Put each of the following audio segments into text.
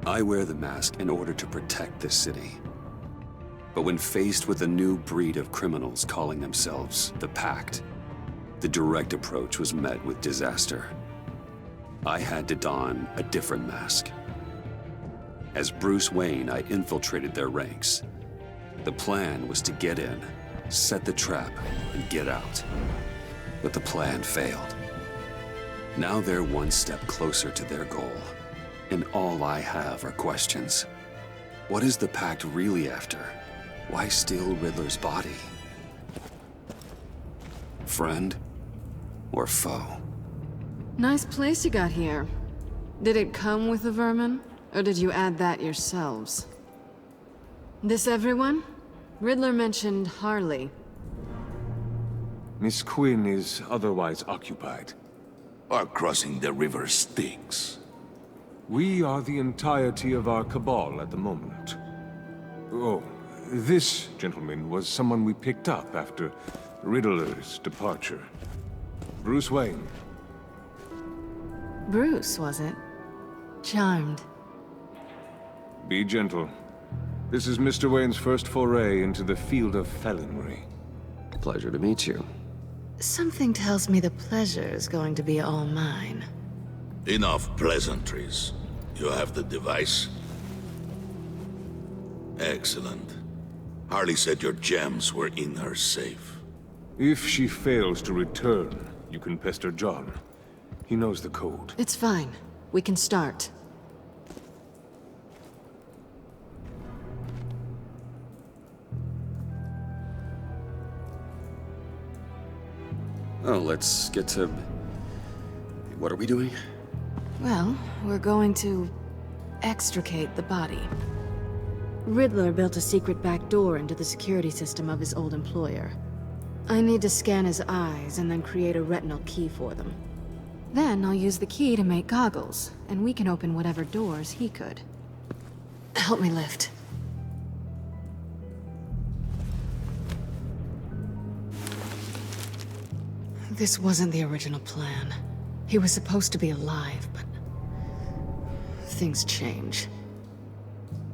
I wear the mask in order to protect this city. But when faced with a new breed of criminals calling themselves the Pact, the direct approach was met with disaster. I had to don a different mask. As Bruce Wayne, I infiltrated their ranks. The plan was to get in, set the trap, and get out. But the plan failed. Now they're one step closer to their goal, and all I have are questions. What is the Pact really after? Why steal Riddler's body? Friend or foe? Nice place you got here. Did it come with the vermin, or did you add that yourselves? This everyone? Riddler mentioned Harley. Miss Quinn is otherwise occupied. Are crossing the river Styx. We are the entirety of our cabal at the moment. Oh, this gentleman was someone we picked up after Riddler's departure. Bruce Wayne. Bruce, was it? Charmed. Be gentle. This is Mr. Wayne's first foray into the field of felonry. Pleasure to meet you. Something tells me the pleasure is going to be all mine. Enough pleasantries. You have the device? Excellent. Harley said your gems were in her safe. If she fails to return, you can pester John. He knows the code. It's fine. We can start. Oh, let's get to... What are we doing? Well, we're going to extricate the body. Riddler built a secret back door into the security system of his old employer. I need to scan his eyes and then create a retinal key for them. Then I'll use the key to make goggles, and we can open whatever doors he could. Help me lift. This wasn't the original plan. He was supposed to be alive, but... things change.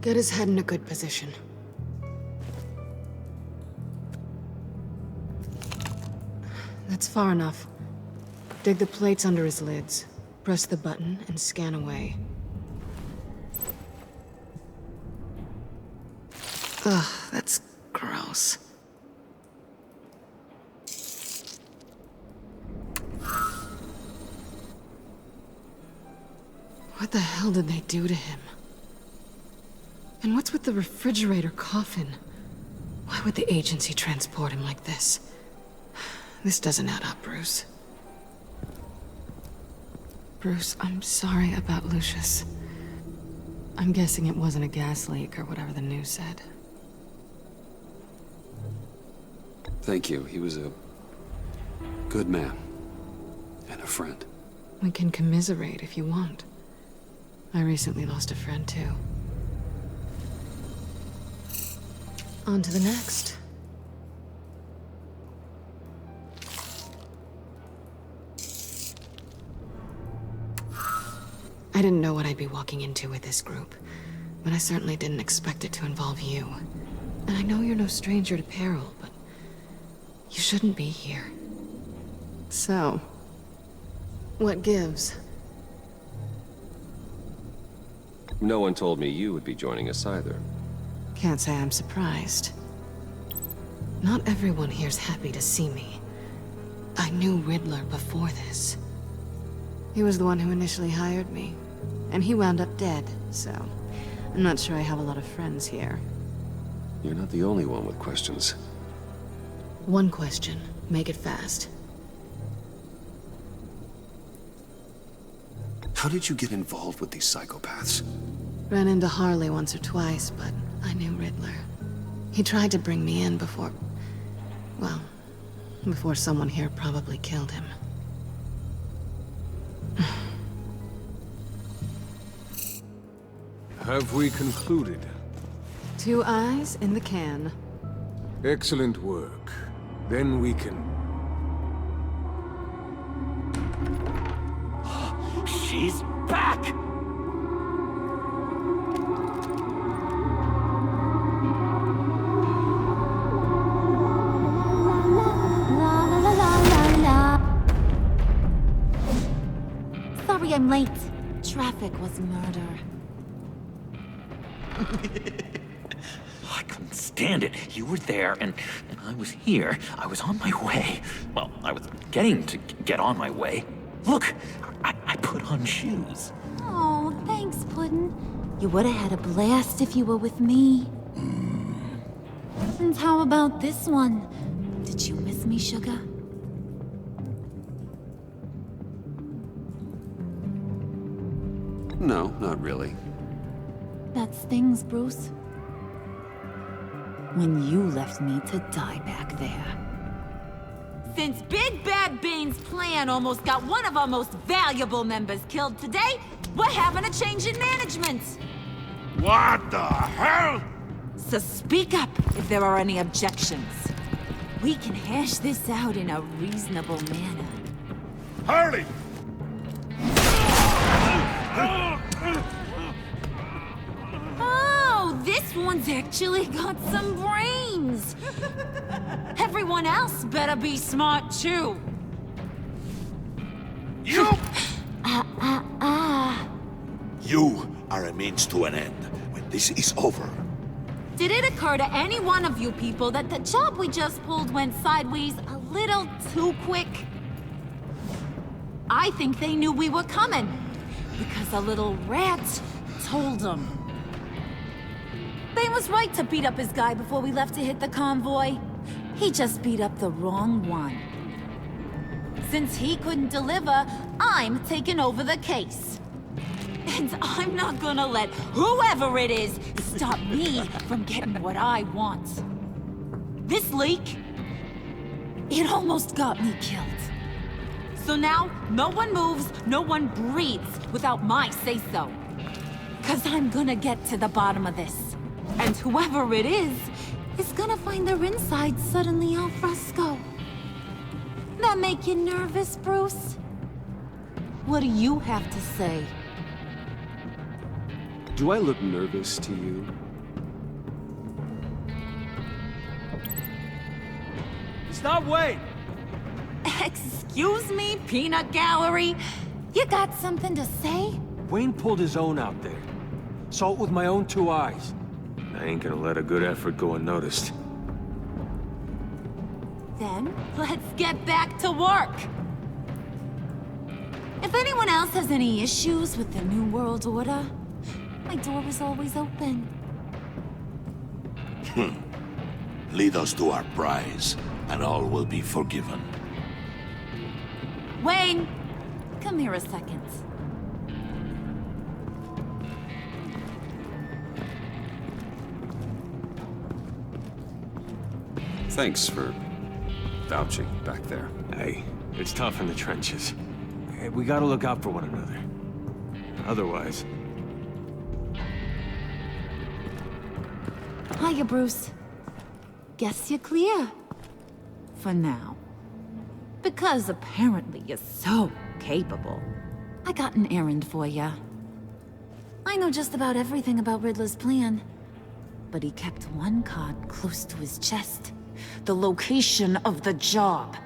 Get his head in a good position. That's far enough. Dig the plates under his lids. Press the button and scan away. Ugh, that's gross. What the hell did they do to him? And what's with the refrigerator coffin? Why would the agency transport him like this? This doesn't add up, Bruce. Bruce, I'm sorry about Lucius. I'm guessing it wasn't a gas leak or whatever the news said. Thank you. He was a good man. And a friend. We can commiserate if you want. I recently lost a friend, too. On to the next. I didn't know what I'd be walking into with this group, but I certainly didn't expect it to involve you. And I know you're no stranger to peril, but you shouldn't be here. So, what gives? No one told me you would be joining us either. Can't say I'm surprised. Not everyone here's happy to see me. I knew Riddler before this. He was the one who initially hired me, and he wound up dead, so I'm not sure I have a lot of friends here. You're not the only one with questions. One question. Make it fast. How did you get involved with these psychopaths? Ran into Harley once or twice, but I knew Riddler. He tried to bring me in before... well, before someone here probably killed him. Have we concluded? 2 eyes in the can. Excellent work. Then we can... She's back! Sorry I'm late. Traffic was murder. I couldn't stand it. You were there, and I was here. I was on my way. Well, I was getting to get on my way. Look, I put on shoes. Oh, thanks, Puddin'. You would have had a blast if you were with me. And how about this one? Did you miss me, sugar? No, not really. That stings, Bruce. When you left me to die back there. Since Big Bad Bane's plan almost got one of our most valuable members killed today, we're having a change in management. What the hell? So speak up if there are any objections. We can hash this out in a reasonable manner. Harley! Oh, this one's actually got some brains. Everyone else better be smart too. You! You are a means to an end. When this is over, Did it occur to any one of you people that the job we just pulled went sideways a little too quick? I think they knew we were coming, because a little rat told them. Bane was right to beat up his guy before we left to hit the convoy. He just beat up the wrong one. Since he couldn't deliver, I'm taking over the case. And I'm not gonna let whoever it is stop me from getting what I want. This leak, it almost got me killed. So now, no one moves, no one breathes without my say-so. 'Cause I'm gonna get to the bottom of this. And whoever it is gonna find their insides suddenly al fresco. That make you nervous, Bruce? What do you have to say? Do I look nervous to you? Stop, wait! Excuse me, peanut gallery? You got something to say? Wayne pulled his own out there. Saw it with my own two eyes. I ain't gonna let a good effort go unnoticed. Then, let's get back to work. If anyone else has any issues with the New World Order, my door is always open. lead us to our prize, and all will be forgiven. Wayne, come here a second. Thanks for vouching back there. Hey, it's tough in the trenches. Hey, we gotta look out for one another. Otherwise... Hiya, Bruce. Guess you're clear. For now. Because apparently you're so capable. I got an errand for ya. I know just about everything about Riddler's plan. But he kept one card close to his chest. The location of the job.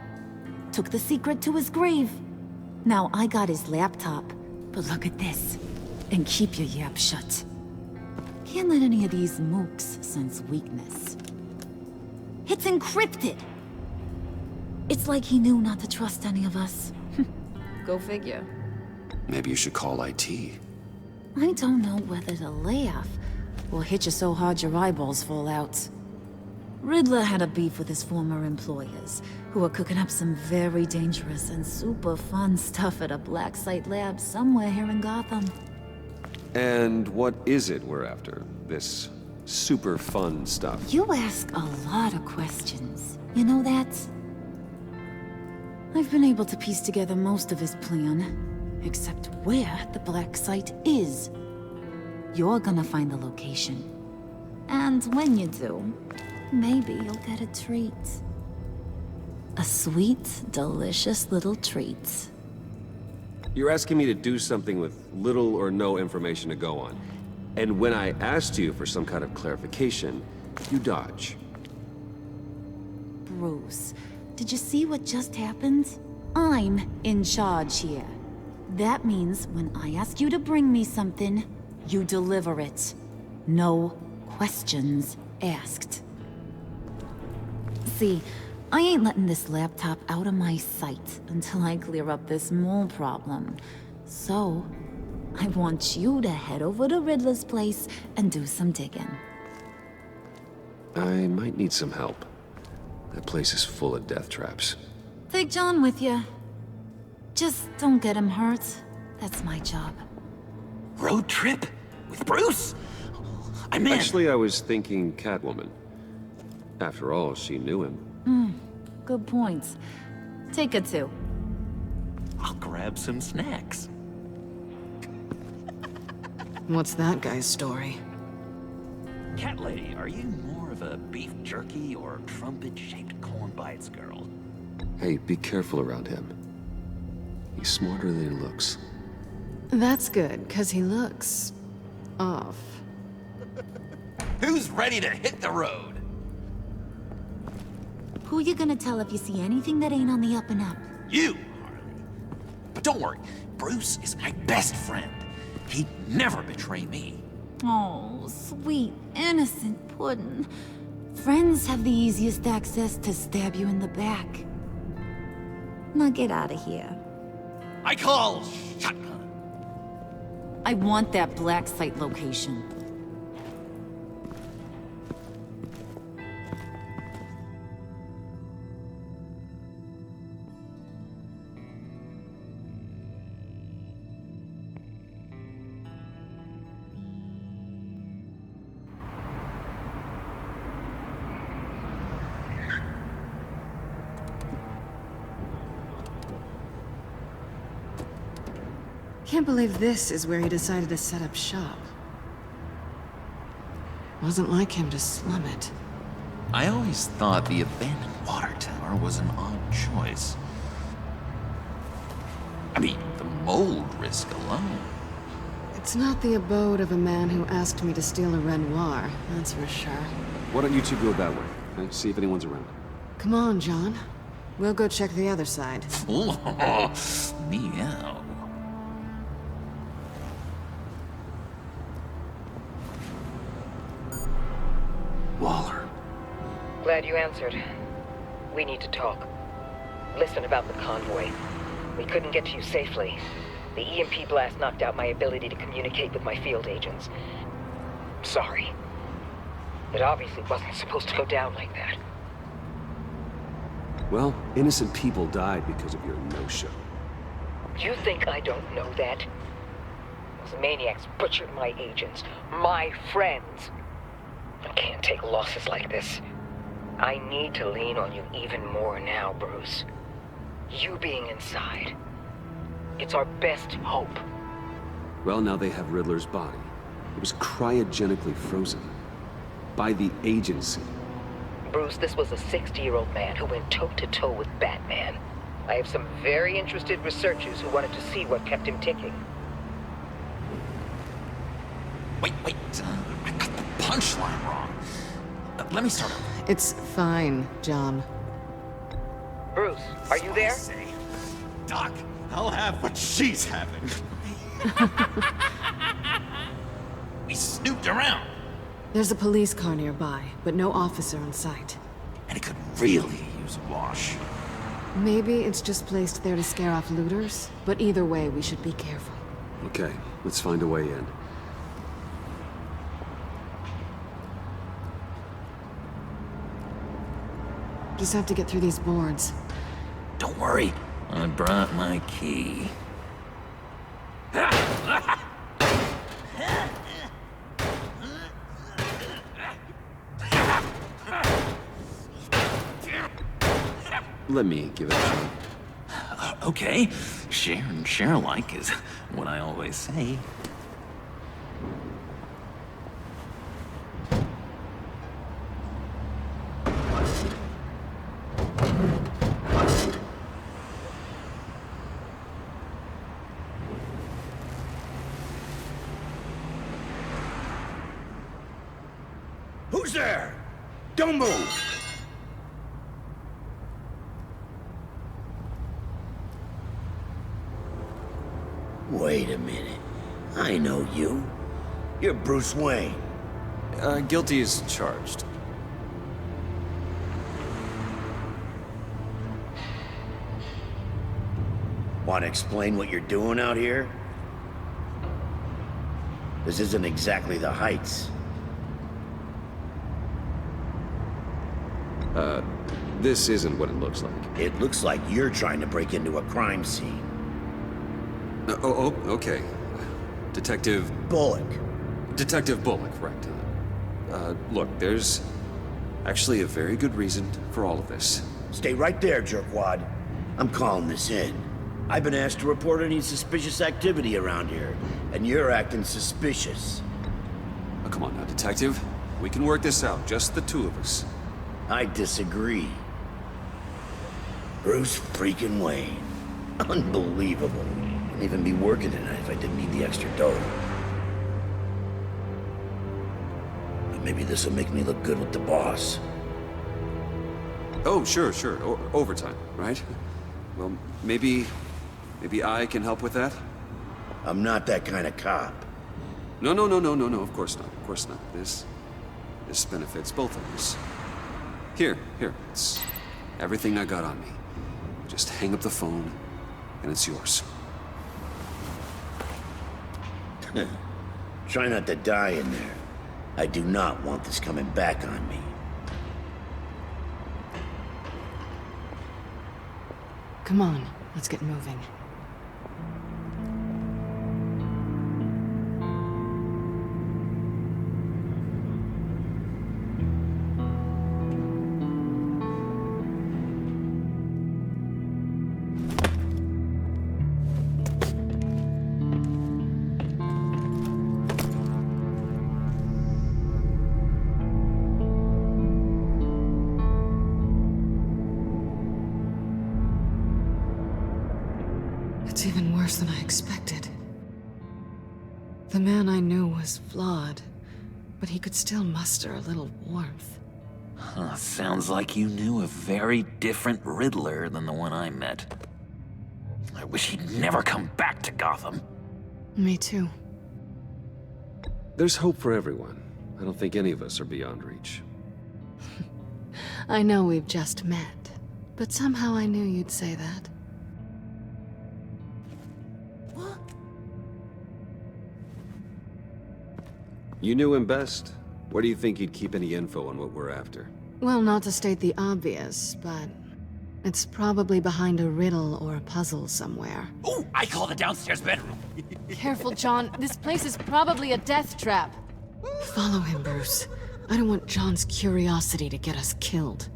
Took the secret to his grave. Now I got his laptop. But look at this. And keep your yap shut. Can't let any of these mooks sense weakness. It's encrypted. It's like he knew not to trust any of us. Go figure. Maybe you should call IT. I don't know whether to laugh or hit you so hard your eyeballs fall out. Riddler had a beef with his former employers, who were cooking up some very dangerous and super fun stuff at a black site lab somewhere here in Gotham. And what is it we're after? This super fun stuff? You ask a lot of questions. You know that? I've been able to piece together most of his plan, except where the black site is. You're gonna find the location. And when you do, maybe you'll get a treat. A sweet, delicious little treat. You're asking me to do something with little or no information to go on. And when I asked you for some kind of clarification, you dodge. Bruce, did you see what just happened? I'm in charge here. That means when I ask you to bring me something, you deliver it. No questions asked. See, I ain't letting this laptop out of my sight until I clear up this mole problem. So, I want you to head over to Riddler's place and do some digging. I might need some help. That place is full of death traps. Take John with you. Just don't get him hurt. That's my job. Road trip? With Bruce? I'm in. Actually, I was thinking Catwoman. After all, she knew him. Good points. Take it too. I'll grab some snacks. What's that guy's story? Cat lady, are you more of a beef jerky or trumpet-shaped corn bites girl? Hey, be careful around him. He's smarter than he looks. That's good, because he looks... off. Who's ready to hit the road? Who you gonna tell if you see anything that ain't on the up and up? You, Harley. But don't worry, Bruce is my best friend. He'd never betray me. Oh, sweet, innocent Puddin'. Friends have the easiest access to stab you in the back. Now get out of here. I call shotgun. I want that black site location. Can't believe this is where he decided to set up shop. Wasn't like him to slum it. I always thought the abandoned water tower was an odd choice. I mean, the mold risk alone. It's not the abode of a man who asked me to steal a Renoir, that's for sure. Why don't you two go that way? Okay? See if anyone's around. Come on, John. We'll go check the other side. Meow. Waller. Glad you answered. We need to talk. Listen about the convoy. We couldn't get to you safely. The EMP blast knocked out my ability to communicate with my field agents. Sorry. It obviously wasn't supposed to go down like that. Well, innocent people died because of your no-show. You think I don't know that? Those maniacs butchered my agents, my friends. I can't take losses like this. I need to lean on you even more now, Bruce. You being inside. It's our best hope. Well, now they have Riddler's body. It was cryogenically frozen. By the agency. Bruce, this was a 60-year-old man who went toe-to-toe with Batman. I have some very interested researchers who wanted to see what kept him ticking. Wait. I got the punchline wrong. Let me start over. It's fine, John. Bruce, are you there? Doc, I'll have what she's having. We snooped around. There's a police car nearby, but no officer in sight. And it could really use a wash. Maybe it's just placed there to scare off looters, but either way, we should be careful. Okay, let's find a way in. Just have to get through these boards. Don't worry, I brought my key. Let me give it a try. Okay, share and share alike is what I always say. Who's there? Don't move! Wait a minute. I know you. You're Bruce Wayne. Guilty as charged. Want to explain what you're doing out here? This isn't exactly the Heights. This isn't what it looks like. It looks like you're trying to break into a crime scene. Okay. Detective... Bullock. Detective Bullock, right. Look, there's actually a very good reason for all of this. Stay right there, jerkwad. I'm calling this in. I've been asked to report any suspicious activity around here, and you're acting suspicious. Oh, come on now, Detective. We can work this out, just the two of us. I disagree. Bruce freaking Wayne. Unbelievable. Wouldn't even be working tonight if I didn't need the extra dough. But maybe this'll make me look good with the boss. Oh, sure. Overtime, right? Well, maybe I can help with that? I'm not that kind of cop. No, of course not. This benefits both of us. Here, it's everything I got on me. Just hang up the phone, and it's yours. Try not to die in there. I do not want this coming back on me. Come on, let's get moving. It's even worse than I expected. The man I knew was flawed, but he could still muster a little warmth. Huh, sounds like you knew a very different Riddler than the one I met. I wish he'd never come back to Gotham. Me too. There's hope for everyone. I don't think any of us are beyond reach. I know we've just met, but somehow I knew you'd say that. You knew him best. Where do you think he'd keep any info on what we're after? Well, not to state the obvious, but it's probably behind a riddle or a puzzle somewhere. Oh, I call the downstairs bedroom. Careful, John. This place is probably a death trap. Follow him, Bruce. I don't want John's curiosity to get us killed.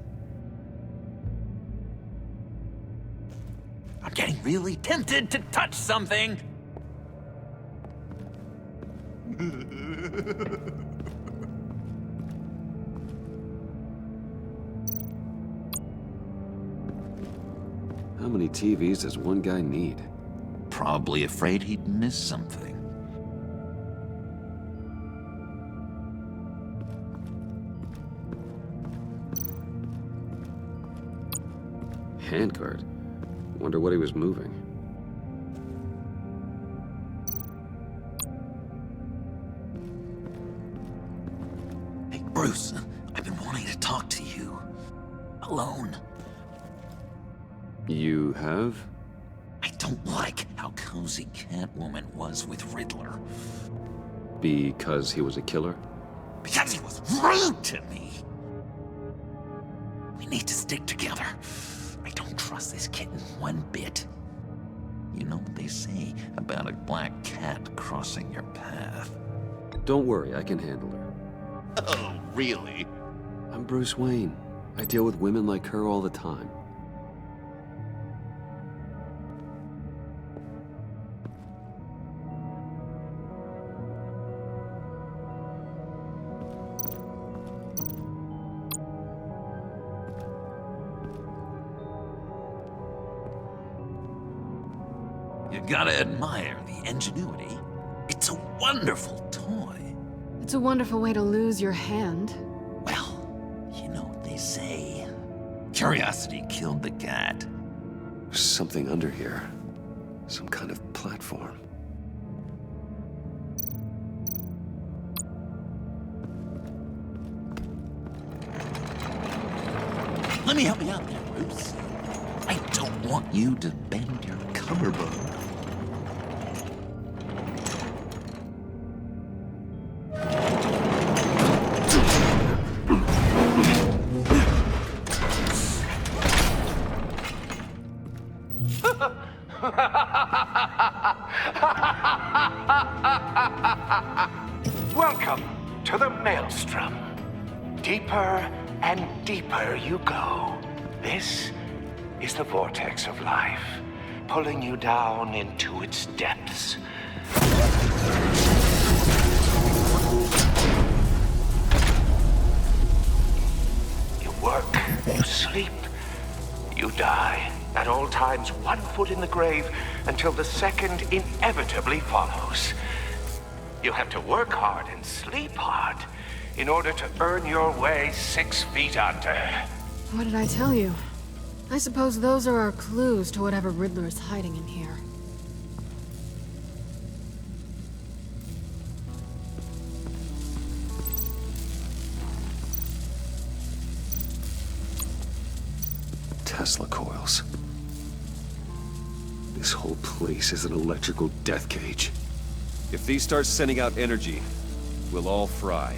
I'm getting really tempted to touch something. How many TVs does one guy need? Probably afraid he'd miss something. Handcart. Wonder what he was moving. Hey, Bruce, I've been wanting to talk to you. Alone. You have? I don't like how cozy Catwoman was with Riddler. Because he was a killer? Because he was rude to me! We need to stick together. I don't trust this kitten one bit. You know what they say about a black cat crossing your path? Don't worry, I can handle her. Oh, really? I'm Bruce Wayne. I deal with women like her all the time. You gotta admire the ingenuity. It's a wonderful toy. It's a wonderful way to lose your hand. Well, you know what they say. Curiosity killed the cat. There's something under here. Some kind of platform. Let me help you out there, Bruce. I don't want you to bend your cummerbund. Welcome to the Maelstrom. Deeper and deeper you go. This is the vortex of life, pulling you down into its depths. You work, you sleep, you die. At all times, 1 foot in the grave until the second inevitably follows. You have to work hard and sleep hard in order to earn your way 6 feet under. What did I tell you? I suppose those are our clues to whatever Riddler is hiding in here. Tesla coils. This whole place is an electrical death cage. If these start sending out energy, we'll all fry.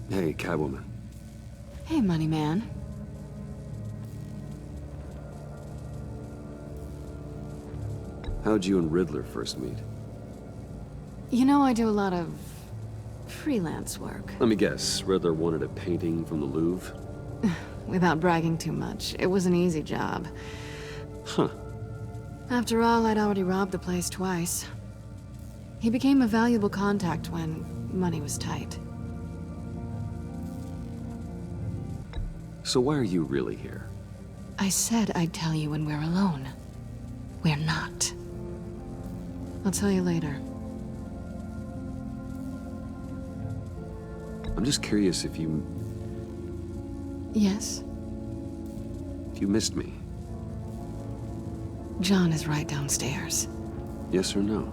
Hey, Catwoman. Hey, money man. How'd you and Riddler first meet? You know, I do a lot of freelance work. Let me guess, Riddler wanted a painting from the Louvre? Without bragging too much, it was an easy job. Huh. After all, I'd already robbed the place twice. He became a valuable contact when money was tight. So why are you really here? I said I'd tell you when we're alone. We're not. I'll tell you later. I'm just curious if you Yes? missed me. John is right downstairs. Yes or no?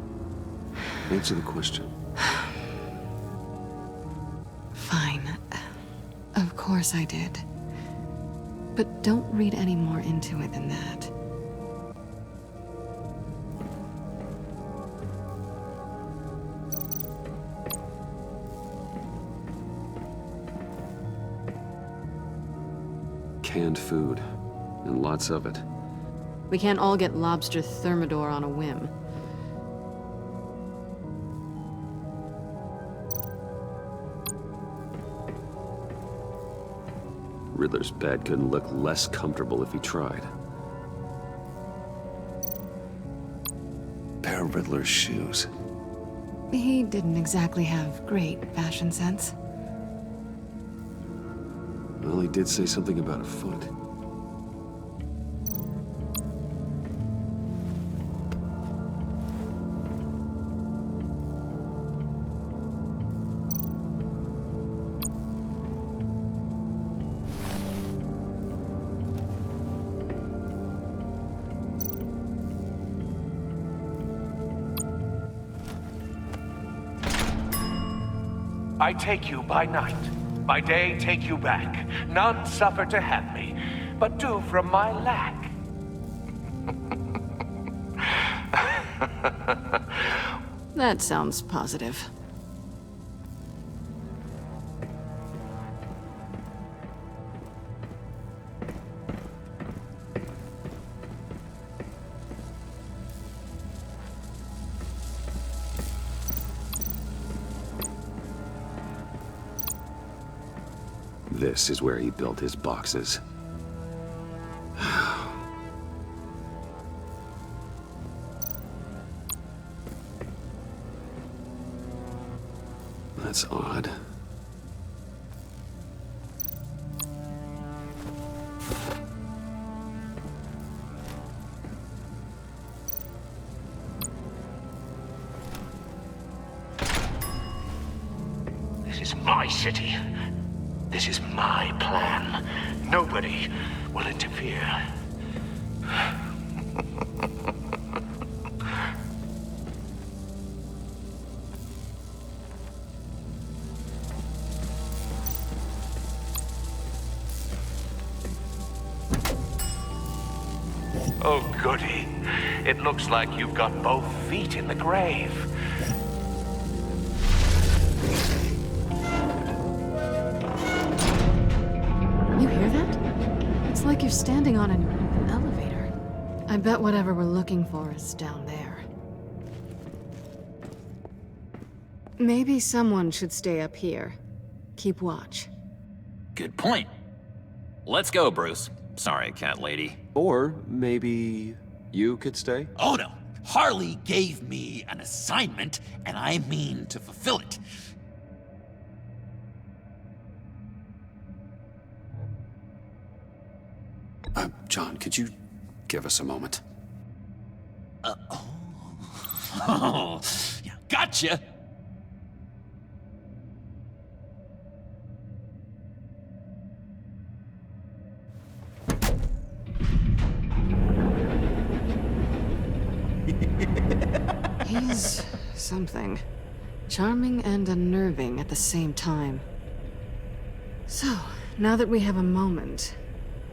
Answer the question. Fine. Of course I did. But don't read any more into it than that. Canned food, and lots of it. We can't all get lobster thermidor on a whim. Riddler's bed couldn't look less comfortable if he tried. Pair of Riddler's shoes. He didn't exactly have great fashion sense. Well, he did say something about a foot. I take you by night. By day, take you back. None suffer to have me, but do from my lack. That sounds positive. This is where he built his boxes. That's odd. This is my city. This is my plan. Nobody will interfere. Oh, goody. It looks like you've got both feet in the grave. You hear that? It's like you're standing on an elevator. I bet whatever we're looking for is down there. Maybe someone should stay up here. Keep watch. Good point. Let's go, Bruce. Sorry, cat lady. Or maybe you could stay? Oh no! Harley gave me an assignment, and I mean to fulfill it. John, could you give us a moment? Oh, yeah, gotcha! He's something. Charming and unnerving at the same time. So, now that we have a moment,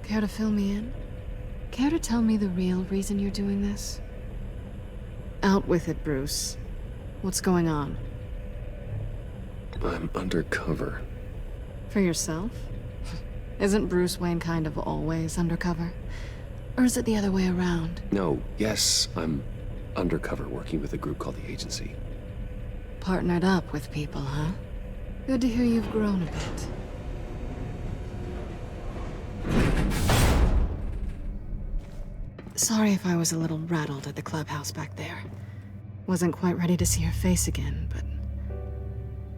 care to fill me in? Care to tell me the real reason you're doing this? Out with it, Bruce. What's going on? I'm undercover. For yourself? Isn't Bruce Wayne kind of always undercover? Or is it the other way around? No, yes, I'm undercover working with a group called the Agency. Partnered up with people, huh? Good to hear you've grown a bit. Sorry if I was a little rattled at the clubhouse back there. Wasn't quite ready to see your face again, but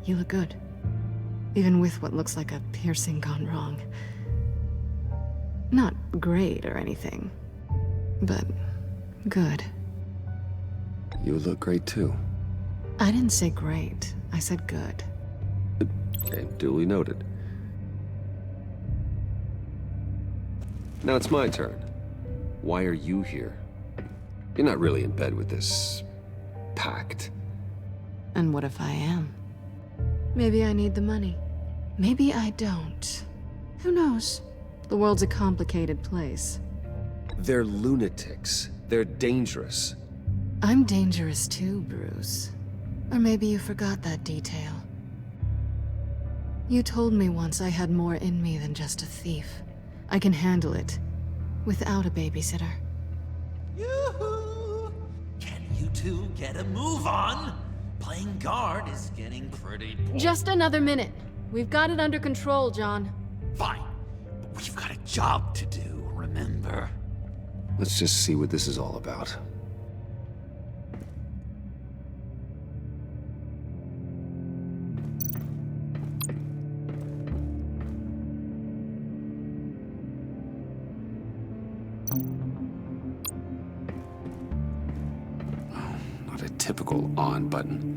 you look good. Even with what looks like a piercing gone wrong. Not great or anything, but good. You look great too. I didn't say great, I said good. Okay, duly noted. Now it's my turn. Why are you here? You're not really in bed with this pact. And what if I am? Maybe I need the money. Maybe I don't. Who knows? The world's a complicated place. They're lunatics. They're dangerous. I'm dangerous too, Bruce. Or maybe you forgot that detail. You told me once I had more in me than just a thief. I can handle it. Without a babysitter. Yoo-hoo! Can you two get a move on? Playing guard is getting pretty boring. Just another minute. We've got it under control, John. Fine. But we've got a job to do, remember? Let's just see what this is all about. Not a typical on button.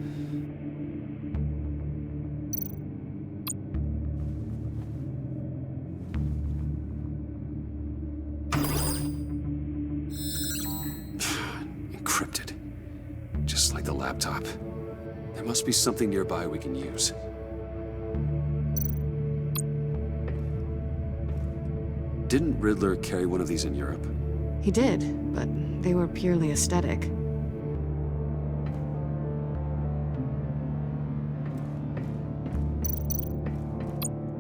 Encrypted. Just like the laptop. There must be something nearby we can use. Didn't Riddler carry one of these in Europe? He did, but they were purely aesthetic.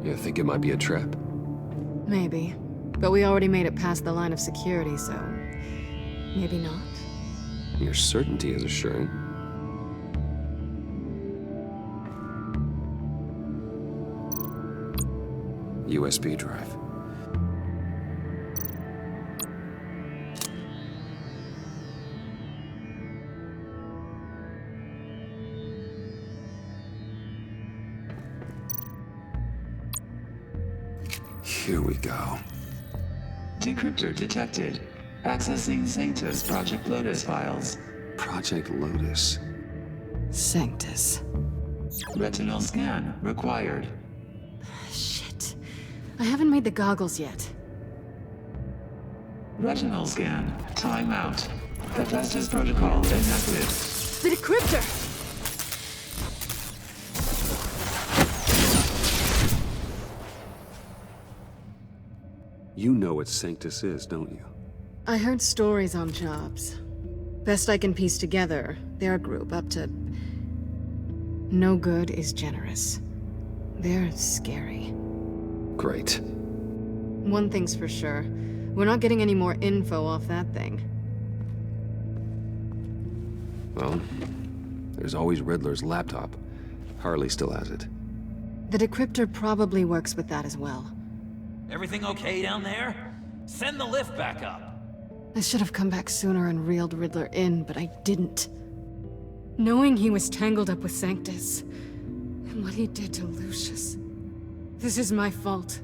You think it might be a trap? Maybe. But we already made it past the line of security, so... maybe not. Your certainty is assuring. USB drive. Here we go. Decryptor detected. Accessing Sanctus Project Lotus files. Project Lotus. Sanctus. Retinal scan required. Shit. I haven't made the goggles yet. Retinal scan. Timeout. Hephaestus protocol enacted. The decryptor! You know what Sanctus is, don't you? I heard stories on jobs. Best I can piece together, they're a group up to... No good is generous. They're scary. Great. One thing's for sure. We're not getting any more info off that thing. Well, there's always Riddler's laptop. Harley still has it. The decryptor probably works with that as well. Everything okay down there? Send the lift back up. I should have come back sooner and reeled Riddler in, but I didn't. Knowing he was tangled up with Sanctus, and what he did to Lucius. This is my fault.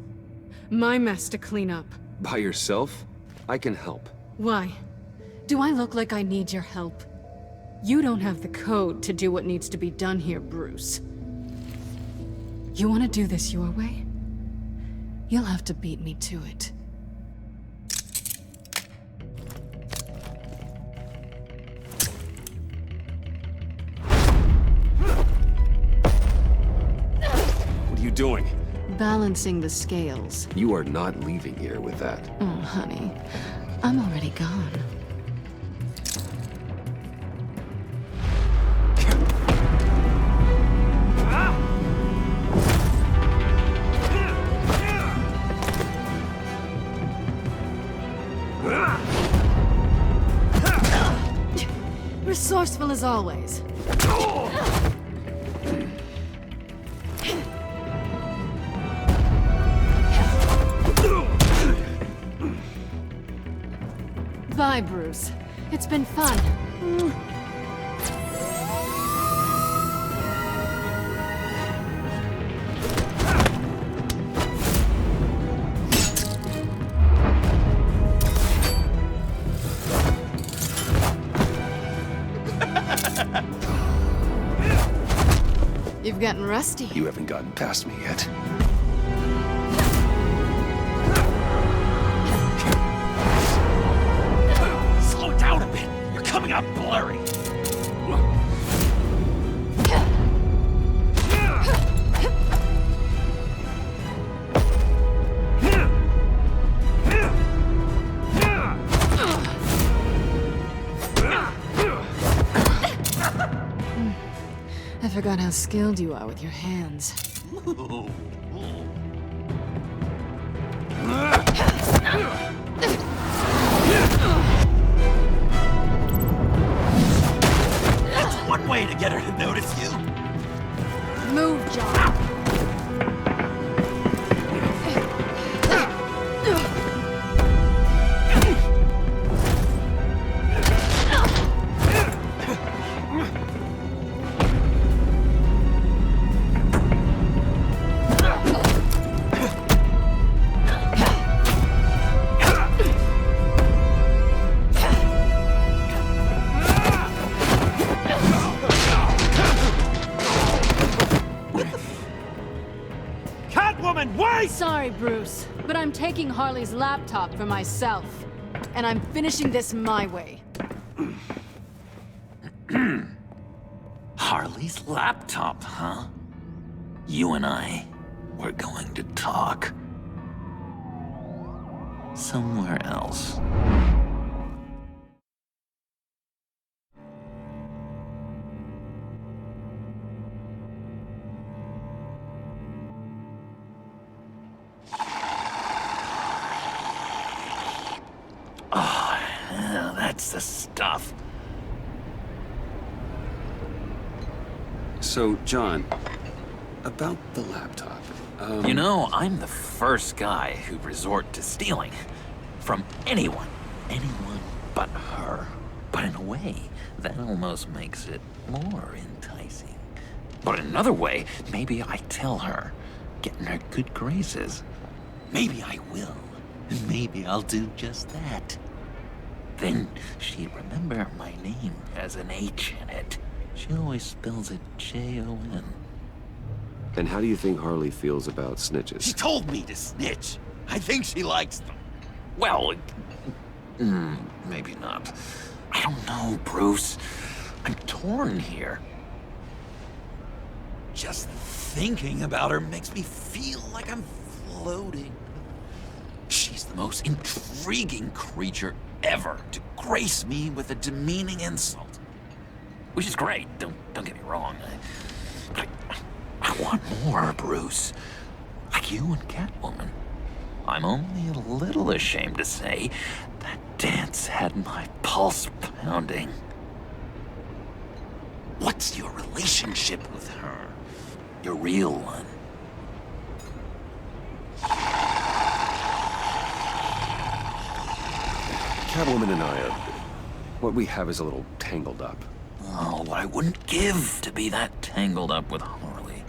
My mess to clean up. By yourself? I can help. Why? Do I look like I need your help? You don't have the code to do what needs to be done here, Bruce. You want to do this your way? You'll have to beat me to it. What are you doing? Balancing the scales. You are not leaving here with that. Oh, honey. I'm already gone. Resourceful as always. Bye, Bruce. It's been fun. You've gotten rusty. You haven't gotten past me yet. Slow down a bit. You're coming out blurry. I forgot how skilled you are with your hands. That's one way to get her to notice you. Move, John. Sorry, Bruce, but I'm taking Harley's laptop for myself. And I'm finishing this my way. Harley's laptop, huh? You and I, we're going to talk. Somewhere else. Oh, yeah, that's the stuff. So, John, about the laptop, You know, I'm the first guy who'd resort to stealing. From anyone. Anyone but her. But in a way, that almost makes it more enticing. But in another way, maybe I tell her, get in her good graces. Maybe I will. And maybe I'll do just that. Then she'd remember my name has an H in it. She always spells it Jon. And how do you think Harley feels about snitches? She told me to snitch. I think she likes them. Well, maybe not. I don't know, Bruce. I'm torn here. Just thinking about her makes me feel like I'm floating. She's the most intriguing creature ever to grace me with a demeaning insult. Which is great, don't get me wrong. But I want more, Bruce. Like you and Catwoman. I'm only a little ashamed to say that dance had my pulse pounding. What's your relationship with her? Your real one. Catwoman and I are... what we have is a little tangled up. Oh, what I wouldn't give to be that tangled up with Harley.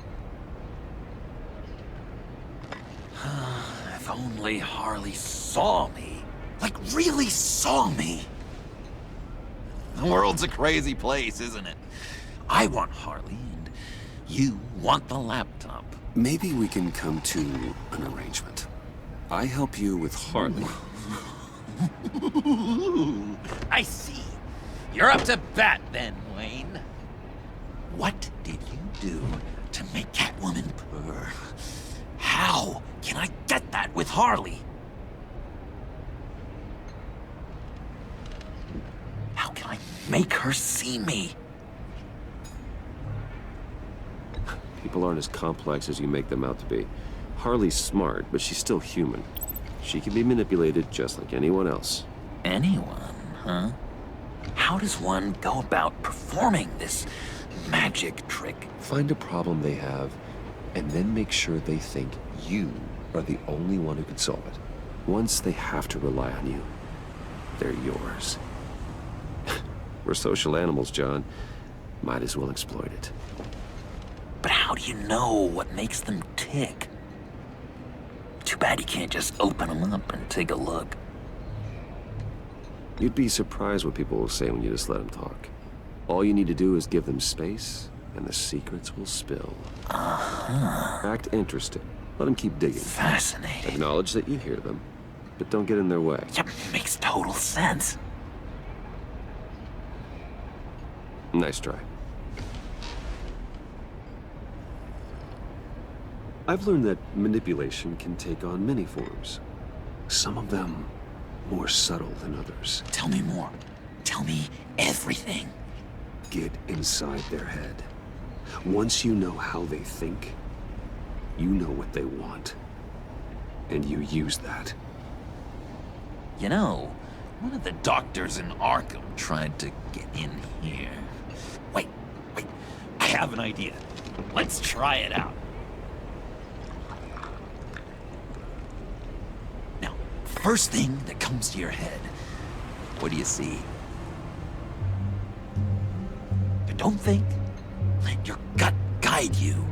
If only Harley saw me. Like, really saw me. The world's a crazy place, isn't it? I want Harley, and you want the laptop. Maybe we can come to an arrangement. I help you with Harley. I see. You're up to bat then, Wayne. What did you do to make Catwoman purr? How can I get that with Harley? How can I make her see me? People aren't as complex as you make them out to be. Harley's smart, but she's still human. She can be manipulated just like anyone else. Anyone, huh? How does one go about performing this magic trick? Find a problem they have, and then make sure they think you are the only one who can solve it. Once they have to rely on you, they're yours. We're social animals, John. Might as well exploit it. But how do you know what makes them tick? Too bad you can't just open them up and take a look. You'd be surprised what people will say when you just let them talk. All you need to do is give them space, and the secrets will spill. Act interested. Let them keep digging. Fascinating. Acknowledge that you hear them, but don't get in their way. Yep, makes total sense. Nice try. I've learned that manipulation can take on many forms. Some of them more subtle than others. Tell me more. Tell me everything. Get inside their head. Once you know how they think, you know what they want. And you use that. You know, one of the doctors in Arkham tried to get in here. Wait. I have an idea. Let's try it out. Now, first thing that comes to your head, what do you see? But don't think. Let your gut guide you.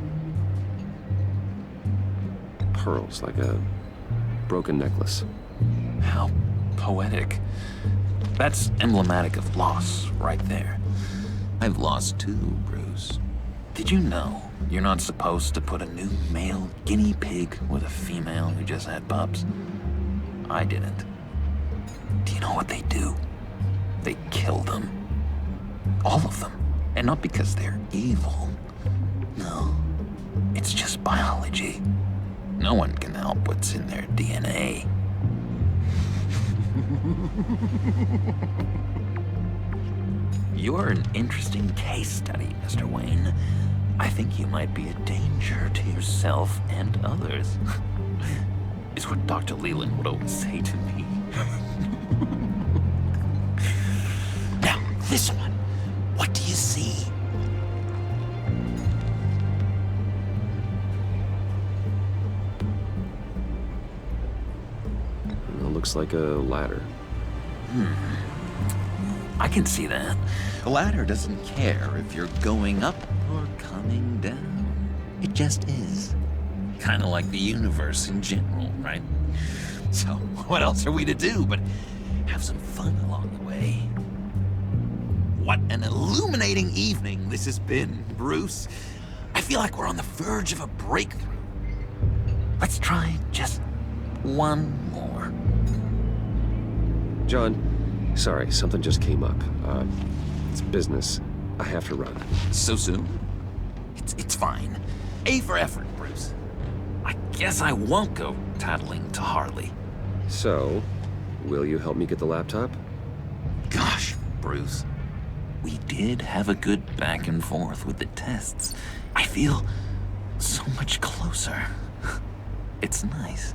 Pearls, like a broken necklace. How poetic. That's emblematic of loss, right there. I've lost too, Bruce. Did you know you're not supposed to put a new male guinea pig with a female who just had pups? I didn't. Do you know what they do? They kill them. All of them. And not because they're evil. No. It's just biology. No one can help what's in their DNA. You're an interesting case study, Mr. Wayne. I think you might be a danger to yourself and others. Is what Dr. Leland would always say to me. Now, this one. What do you see? It looks like a ladder. I can see that. The ladder doesn't care if you're going up or coming down. It just is. Kind of like the universe in general, right? So, what else are we to do but have some fun along the way? What an illuminating evening this has been, Bruce. I I feel like we're on the verge of a breakthrough. Let's try just one more. John, sorry, something just came up. It's business. I have to run. So soon? It's fine. A for effort, Bruce. I guess I won't go tattling to Harley. So, will you help me get the laptop? Gosh, Bruce. We did have a good back and forth with the tests. I feel so much closer. It's nice.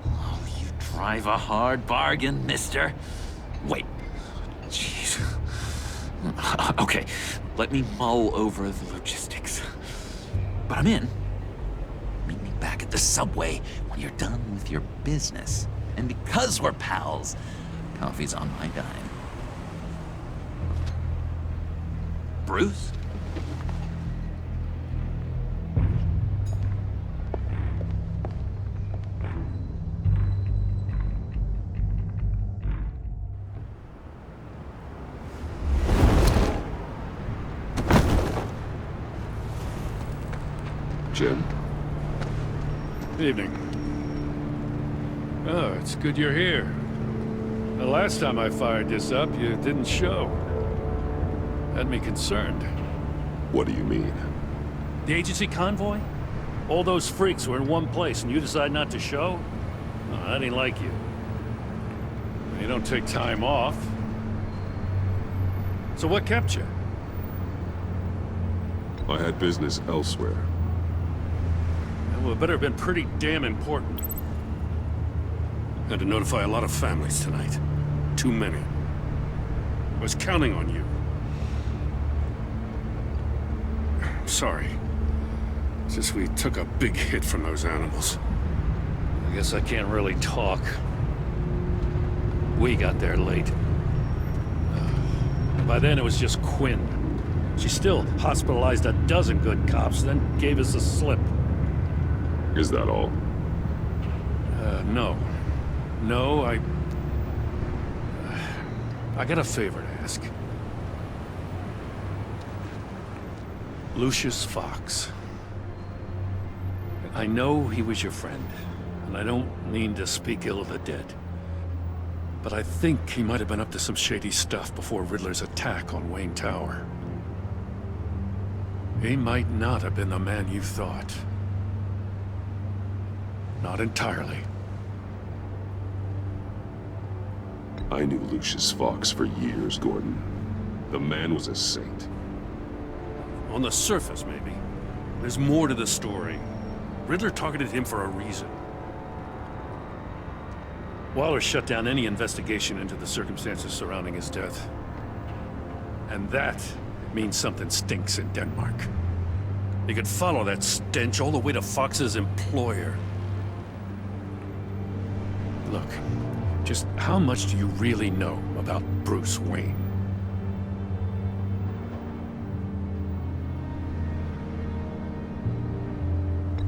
Oh, you drive a hard bargain, mister. Wait. Jeez. Okay, let me mull over the logistics. But I'm in. Meet me back at the subway when you're done with your business. And because we're pals, coffee's on my dime. Bruce? Jim? Evening. Oh, it's good you're here. The last time I fired this up, you didn't show. Had me concerned. What do you mean? The agency convoy? All those freaks were in one place and you decide not to show? Oh, that ain't like you. You don't take time off. So what kept you? I had business elsewhere. Well, it better have been pretty damn important. Had to notify a lot of families tonight. Too many. I was counting on you. Sorry. It's just we took a big hit from those animals. I guess I can't really talk. We got there late. By then it was just Quinn. She still hospitalized a dozen good cops, then gave us the slip. Is that all? No. No, I got a favor to ask. Lucius Fox. I know he was your friend, and I don't mean to speak ill of the dead. But I think he might have been up to some shady stuff before Riddler's attack on Wayne Tower. He might not have been the man you thought. Not entirely. I knew Lucius Fox for years, Gordon. The man was a saint. On the surface, maybe. There's more to the story. Riddler targeted him for a reason. Waller shut down any investigation into the circumstances surrounding his death. And that means something stinks in Denmark. You could follow that stench all the way to Fox's employer. Look, just how much do you really know about Bruce Wayne?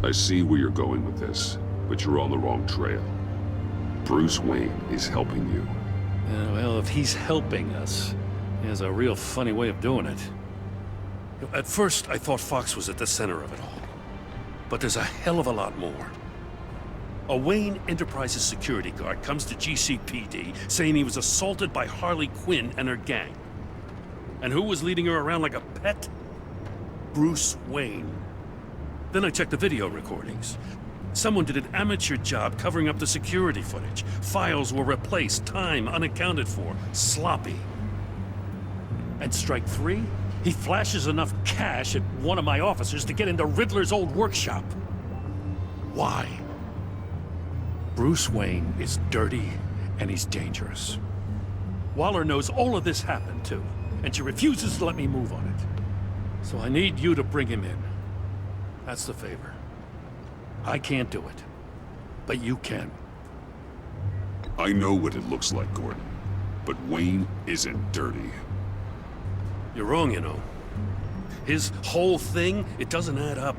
I see where you're going with this, but you're on the wrong trail. Bruce Wayne is helping you. Well, if he's helping us, he has a real funny way of doing it. At first, I thought Fox was at the center of it all. But there's a hell of a lot more. A Wayne Enterprises security guard comes to GCPD saying he was assaulted by Harley Quinn and her gang. And who was leading her around like a pet? Bruce Wayne. Then I checked the video recordings. Someone did an amateur job covering up the security footage. Files were replaced, time unaccounted for, sloppy. And strike three? He flashes enough cash at one of my officers to get into Riddler's old workshop. Why? Bruce Wayne is dirty and he's dangerous. Waller knows all of this happened too, and she refuses to let me move on it. So I need you to bring him in. That's the favor. I can't do it, but you can. I know what it looks like, Gordon, but Wayne isn't dirty. You're wrong, you know. His whole thing, it doesn't add up.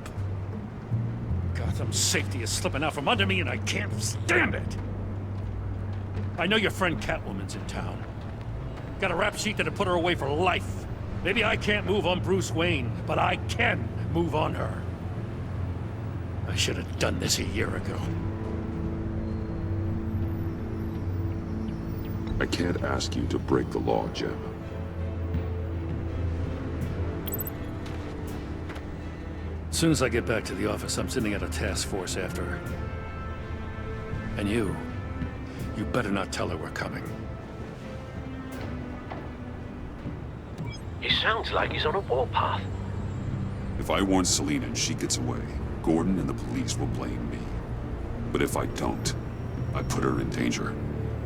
Gotham's safety is slipping out from under me and I can't stand it. I know your friend Catwoman's in town. Got a rap sheet that'd put her away for life. Maybe I can't move on Bruce Wayne, but I can move on her. I should have done this a year ago. I can't ask you to break the law, Jim. As soon as I get back to the office, I'm sending out a task force after her. And you better not tell her we're coming. He sounds like he's on a warpath. If I warn Selina and she gets away, Gordon and the police will blame me. But if I don't, I put her in danger.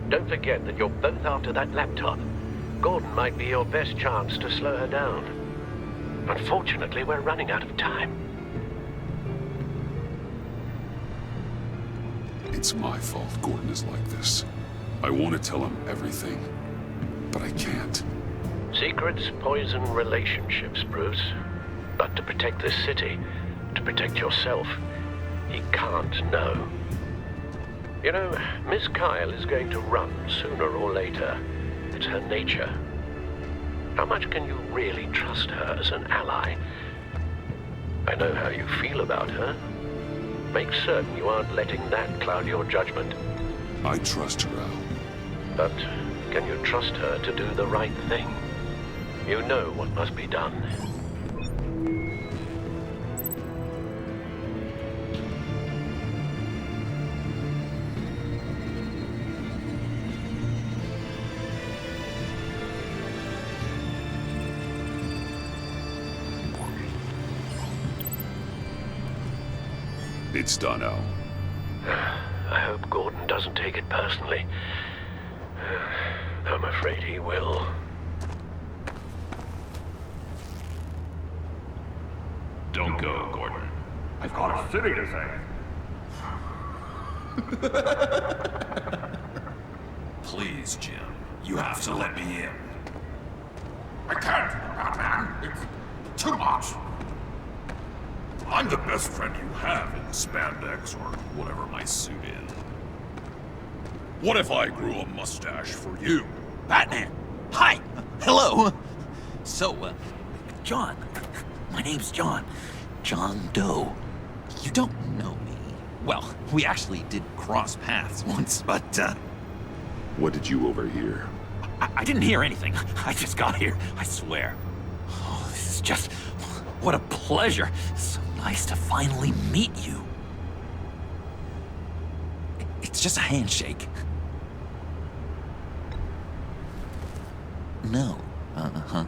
Don't forget that you're both after that laptop. Gordon might be your best chance to slow her down. Unfortunately, we're running out of time. It's my fault Gordon is like this. I want to tell him everything, but I can't. Secrets poison relationships, Bruce. But to protect this city, to protect yourself, he can't know. You know, Miss Kyle is going to run sooner or later. It's her nature. How much can you really trust her as an ally? I know how you feel about her. Make certain you aren't letting that cloud your judgment. I trust her, Al. But can you trust her to do the right thing? You know what must be done. It's done, Al. I hope Gordon doesn't take it personally. I'm afraid he will. Don't go, Gordon. I've got a city to save. Please, Jim. You have to let me in. I can't, Batman. It's too much. I'm the best friend you have in spandex or whatever my suit is. What if I grew a mustache for you? Batman! Hi! Hello! So, John. My name's John. John Doe. You don't know me. Well, we actually did cross paths once, but, What did you overhear? I didn't hear anything. I just got here, I swear. Oh, this is just... What a pleasure. So nice to finally meet you. It's just a handshake. No. Uh-huh.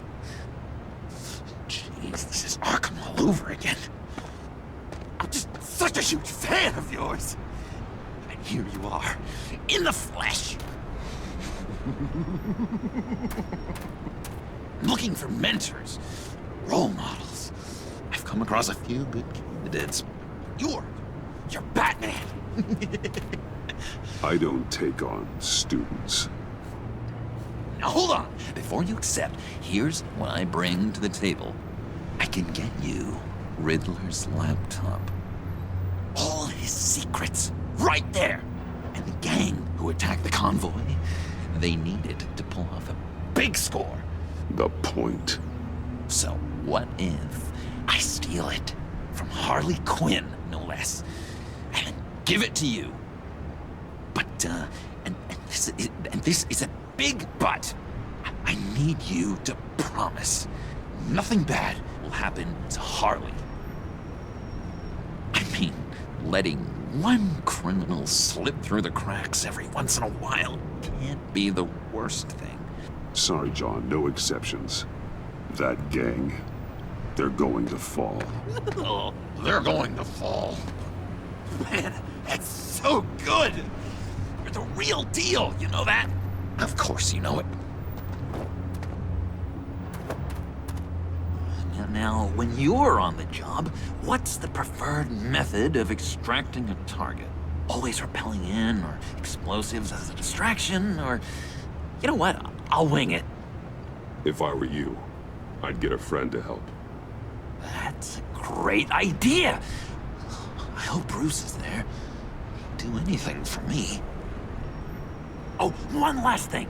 Jeez, this is Arkham all over again. I'm just such a huge fan of yours. And here you are, in the flesh. Looking for mentors, role models. I've come across a few good candidates. You're Batman. I don't take on students. Now hold on. Before you accept, here's what I bring to the table. I can get you Riddler's laptop. All his secrets, right there. And the gang who attacked the convoy, they needed to pull off a big score. The point. So what if I steal it from Harley Quinn, no less, and give it to you? But, and this is a big but. I need you to promise nothing bad will happen to Harley. I mean, letting one criminal slip through the cracks every once in a while can't be the worst thing. Sorry, John, no exceptions. That gang, they're going to fall. Oh, they're going to fall. Man, that's so good. You're the real deal, you know that? Of course you know it. Now, when you're on the job, what's the preferred method of extracting a target? Always rappelling in, or explosives as a distraction, or... You know what? I'll wing it. If I were you, I'd get a friend to help. That's a great idea. I hope Bruce is there. He'd do anything for me. Oh, one last thing.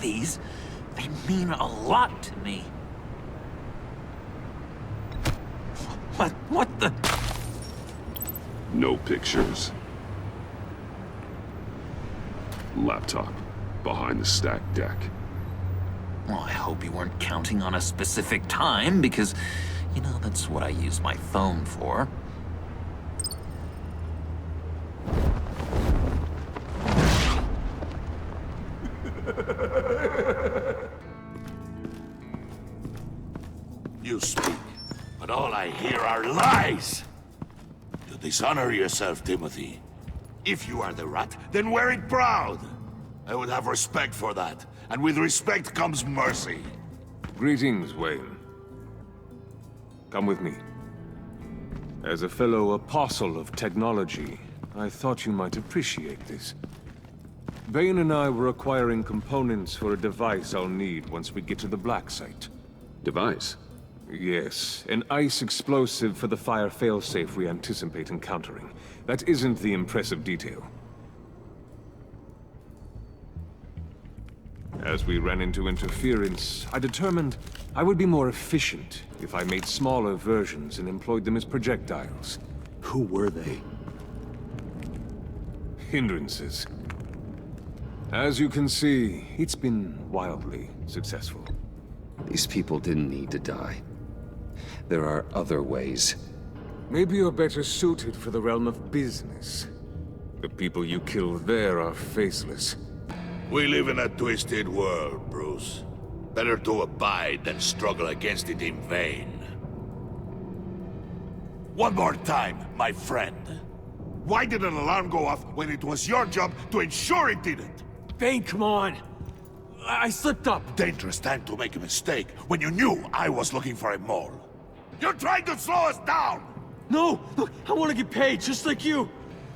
these. They mean a lot to me. What the? No pictures. Laptop behind the stacked deck. Well, I hope you weren't counting on a specific time, because, you know, that's what I use my phone for. You speak, but all I hear are lies! You dishonor yourself, Timothy. If you are the rat, then wear it proud! I would have respect for that, and with respect comes mercy. Greetings, Wayne. Come with me. As a fellow apostle of technology, I thought you might appreciate this. Bane and I were acquiring components for a device I'll need once we get to the Black Site. Device? Yes, an ice explosive for the fire failsafe we anticipate encountering. That isn't the impressive detail. As we ran into interference, I determined I would be more efficient if I made smaller versions and employed them as projectiles. Who were they? Hindrances. As you can see, it's been wildly successful. These people didn't need to die. There are other ways. Maybe you're better suited for the realm of business. The people you killed there are faceless. We live in a twisted world, Bruce. Better to abide than struggle against it in vain. One more time, my friend. Why did an alarm go off when it was your job to ensure it didn't? Bane, come on! I slipped up! Dangerous time to make a mistake when you knew I was looking for a mole. You're trying to slow us down! No! Look, I want to get paid, just like you!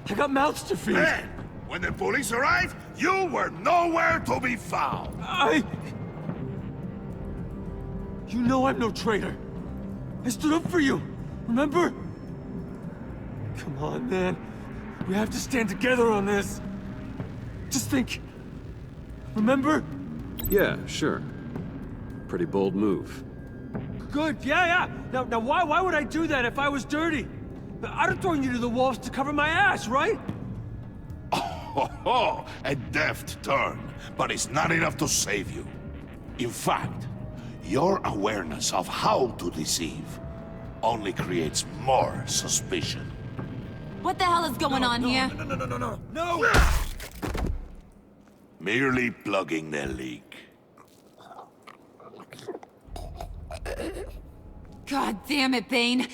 I got mouths to feed! Then, when the police arrived, you were nowhere to be found! You know I'm no traitor! I stood up for you, remember? Come on, man. We have to stand together on this. Just think. Remember? Yeah, sure. Pretty bold move. Good, yeah. Now why would I do that if I was dirty? I'd have thrown you to the wolves to cover my ass, right? Oh, a deft turn, but it's not enough to save you. In fact, your awareness of how to deceive only creates more suspicion. What the hell is going on here? No! Merely plugging the leak. God damn it, Bane.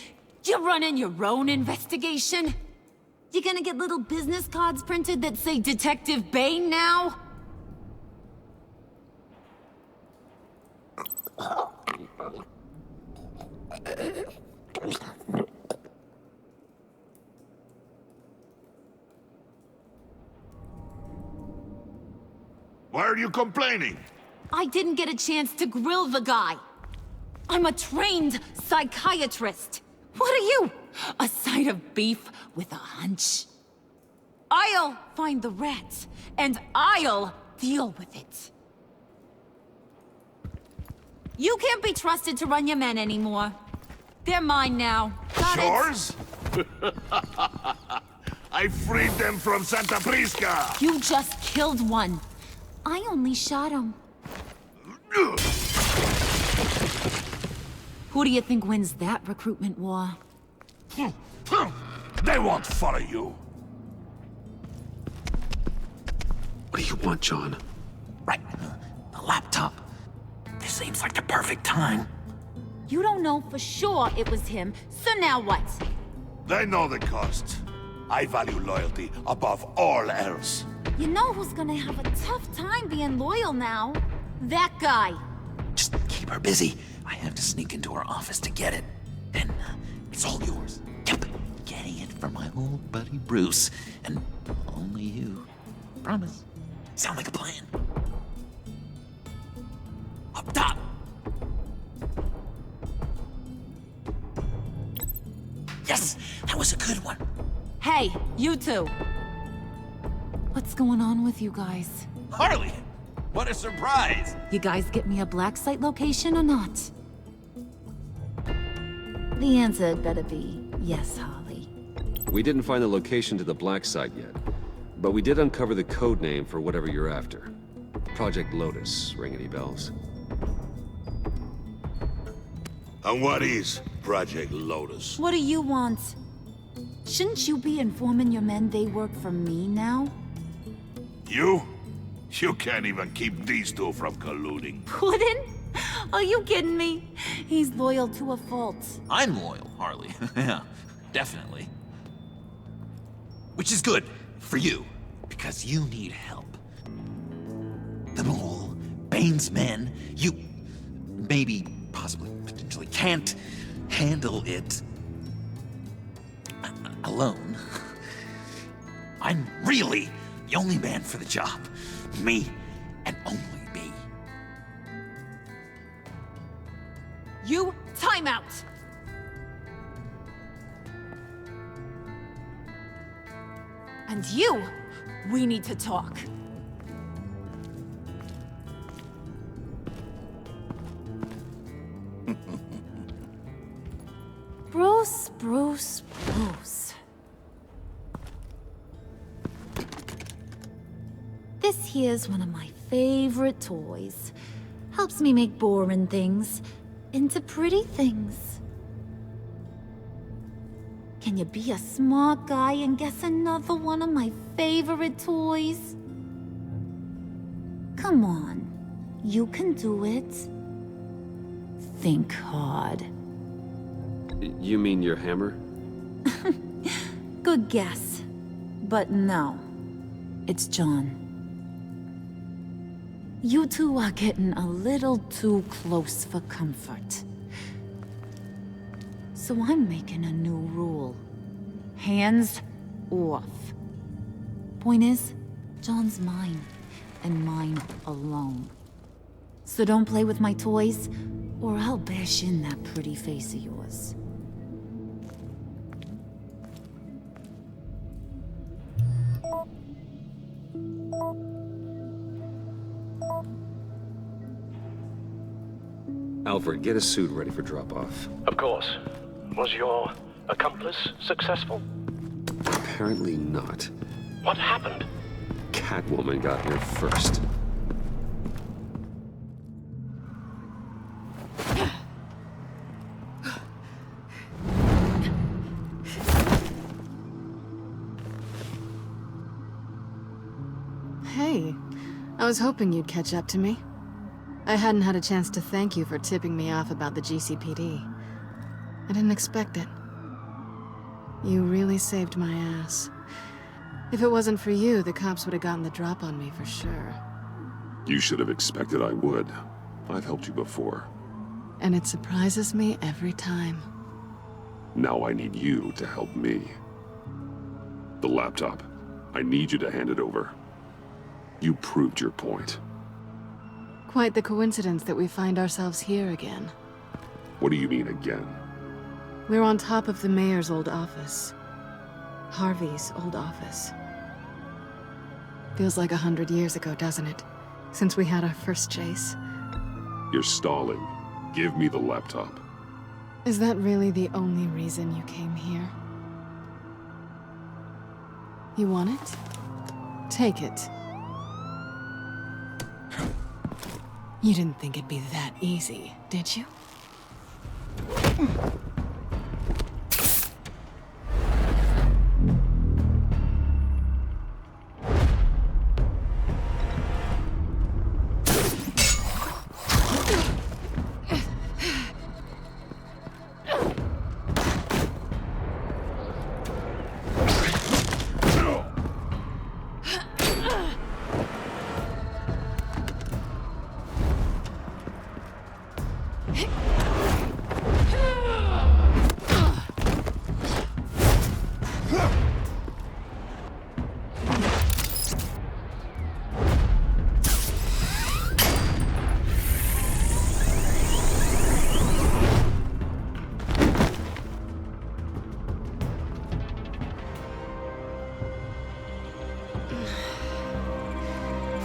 You're running your own investigation? You gonna get little business cards printed that say Detective Bane now? Why are you complaining? I didn't get a chance to grill the guy. I'm a trained psychiatrist. What are you? A side of beef with a hunch? I'll find the rat, and I'll deal with it. You can't be trusted to run your men anymore. They're mine now. Got Yours? I freed them from Santa Prisca! You just killed one. I only shot him. Who do you think wins that recruitment war? They won't follow you. What do you want, John? Right, the laptop. This seems like the perfect time. You don't know for sure it was him, so now what? They know the cost. I value loyalty above all else. You know who's gonna have a tough time being loyal now? That guy. Just keep her busy. I have to sneak into her office to get it. Then it's all yours. Yep, getting it from my old buddy Bruce, and only you. Promise. Sound like a plan? Up top! Yes, that was a good one. Hey, you two. What's going on with you guys? Harley, What a surprise! You guys get me a black site location or not? The answer had better be yes, Holly. We didn't find the location to the black site yet, but we did uncover the code name for whatever you're after. Project Lotus. Ring any bells? And what is Project Lotus? What do you want? Shouldn't you be informing your men they work for me now? You? You can't even keep these two from colluding. Puddin'? Are you kidding me? He's loyal to a fault. I'm loyal, Harley. Yeah, definitely. Which is good for you, because you need help. The Mole, Bane's men, you maybe, possibly, potentially can't handle it alone. I'm really the only man for the job. Me and only me. You, time out! And you, we need to talk. Bruce, Bruce, Bruce. This here's one of my favorite toys. Helps me make boring things into pretty things. Can you be a smart guy and guess another one of my favorite toys? Come on, you can do it. Think hard. You mean your hammer? Good guess. But no, it's John. You two are getting a little too close for comfort. So I'm making a new rule. Hands off. Point is, John's mine, and mine alone. So don't play with my toys, or I'll bash in that pretty face of yours. Alfred, get a suit ready for drop-off. Of course. Was your accomplice successful? Apparently not. What happened? Catwoman got here first. Hey, I was hoping you'd catch up to me. I hadn't had a chance to thank you for tipping me off about the GCPD. I didn't expect it. You really saved my ass. If it wasn't for you, the cops would have gotten the drop on me for sure. You should have expected I would. I've helped you before. And it surprises me every time. Now I need you to help me. The laptop. I need you to hand it over. You proved your point. Quite the coincidence that we find ourselves here again. What do you mean again? We're on top of the mayor's old office. Harvey's old office. Feels like 100 years ago, doesn't it? Since we had our first chase. You're stalling. Give me the laptop. Is that really the only reason you came here? You want it? Take it. You didn't think it'd be that easy, did you?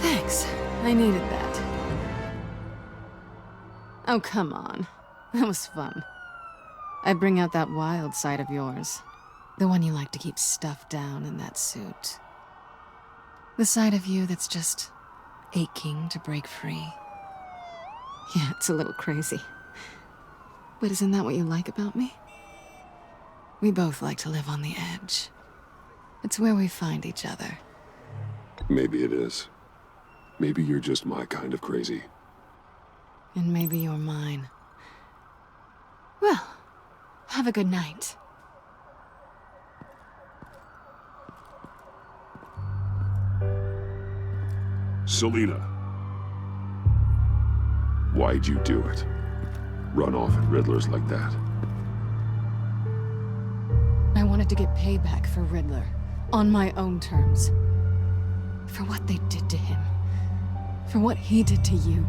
Thanks. I needed that. Oh, come on. That was fun. I bring out that wild side of yours. The one you like to keep stuffed down in that suit. The side of you that's just aching to break free. Yeah, it's a little crazy. But isn't that what you like about me? We both like to live on the edge. It's where we find each other. Maybe it is. Maybe you're just my kind of crazy. And maybe you're mine. Well, have a good night. Selina. Why'd you do it? Run off at Riddlers like that? I wanted to get payback for Riddler. On my own terms. For what they did to him. For what he did to you.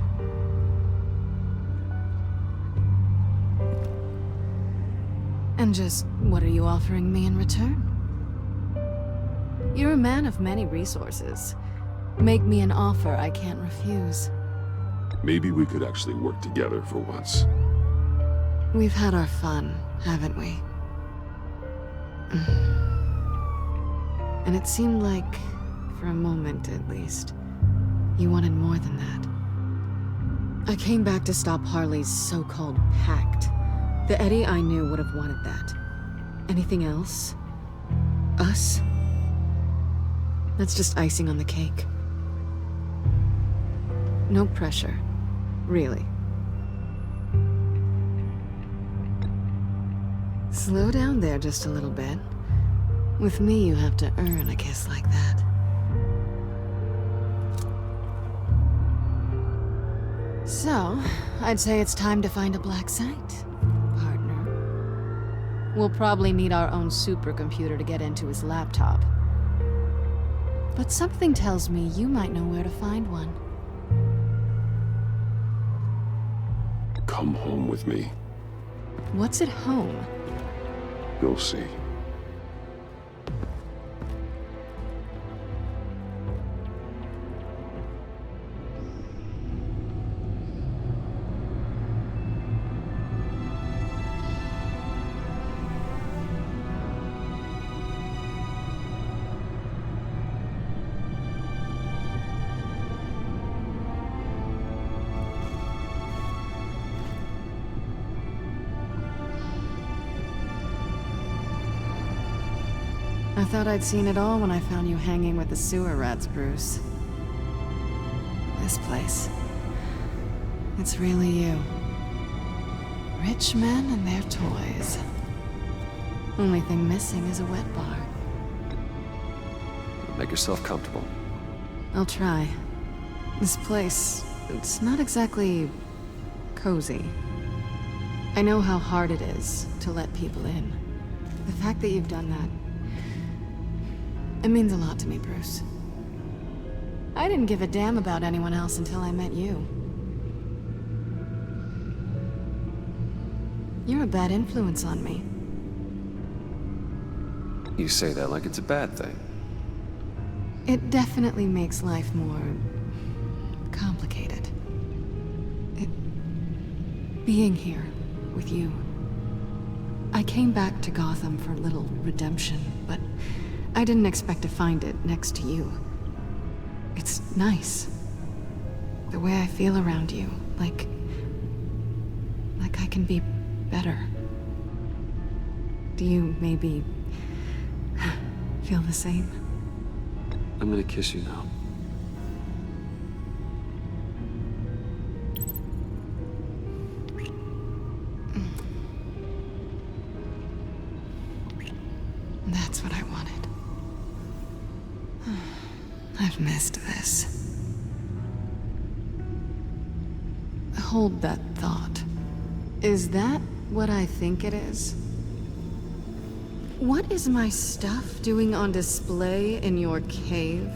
And just, what are you offering me in return? You're a man of many resources. Make me an offer I can't refuse. Maybe we could actually work together for once. We've had our fun, haven't we? And it seemed like, for a moment at least, you wanted more than that. I came back to stop Harley's so-called pact. The Eddie I knew would have wanted that. Anything else? Us? That's just icing on the cake. No pressure. Really. Slow down there just a little bit. With me, you have to earn a kiss like that. So, I'd say it's time to find a black site, partner. We'll probably need our own supercomputer to get into his laptop. But something tells me you might know where to find one. Come home with me. What's at home? You'll see. I thought I'd seen it all when I found you hanging with the sewer rats, Bruce. This place. It's really you. Rich men and their toys. Only thing missing is a wet bar. Make yourself comfortable. I'll try. This place, it's not exactly cozy. I know how hard it is to let people in. The fact that you've done that, it means a lot to me, Bruce. I didn't give a damn about anyone else until I met you. You're a bad influence on me. You say that like it's a bad thing. It definitely makes life more complicated. Being here with you. I came back to Gotham for a little redemption, but I didn't expect to find it next to you. It's nice. The way I feel around you, like I can be better. Do you maybe feel the same? I'm gonna kiss you now. That's what I wanted. I've missed this. Hold that thought. Is that what I think it is? What is my stuff doing on display in your cave?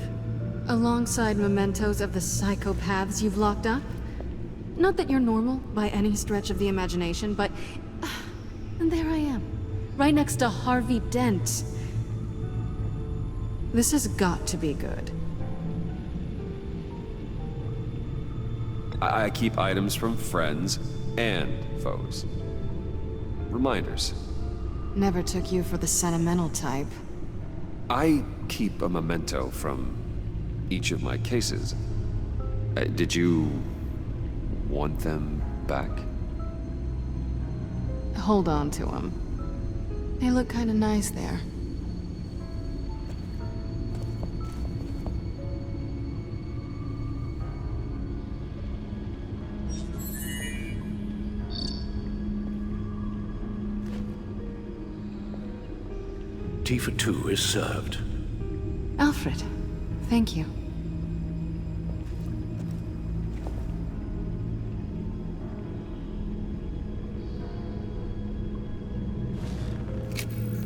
Alongside mementos of the psychopaths you've locked up? Not that you're normal by any stretch of the imagination, but... and there I am, right next to Harvey Dent. This has got to be good. I keep items from friends and foes. Reminders. Never took you for the sentimental type. I keep a memento from each of my cases. Did you want them back? Hold on to them. They look kind of nice there. Tea for two is served. Alfred, thank you.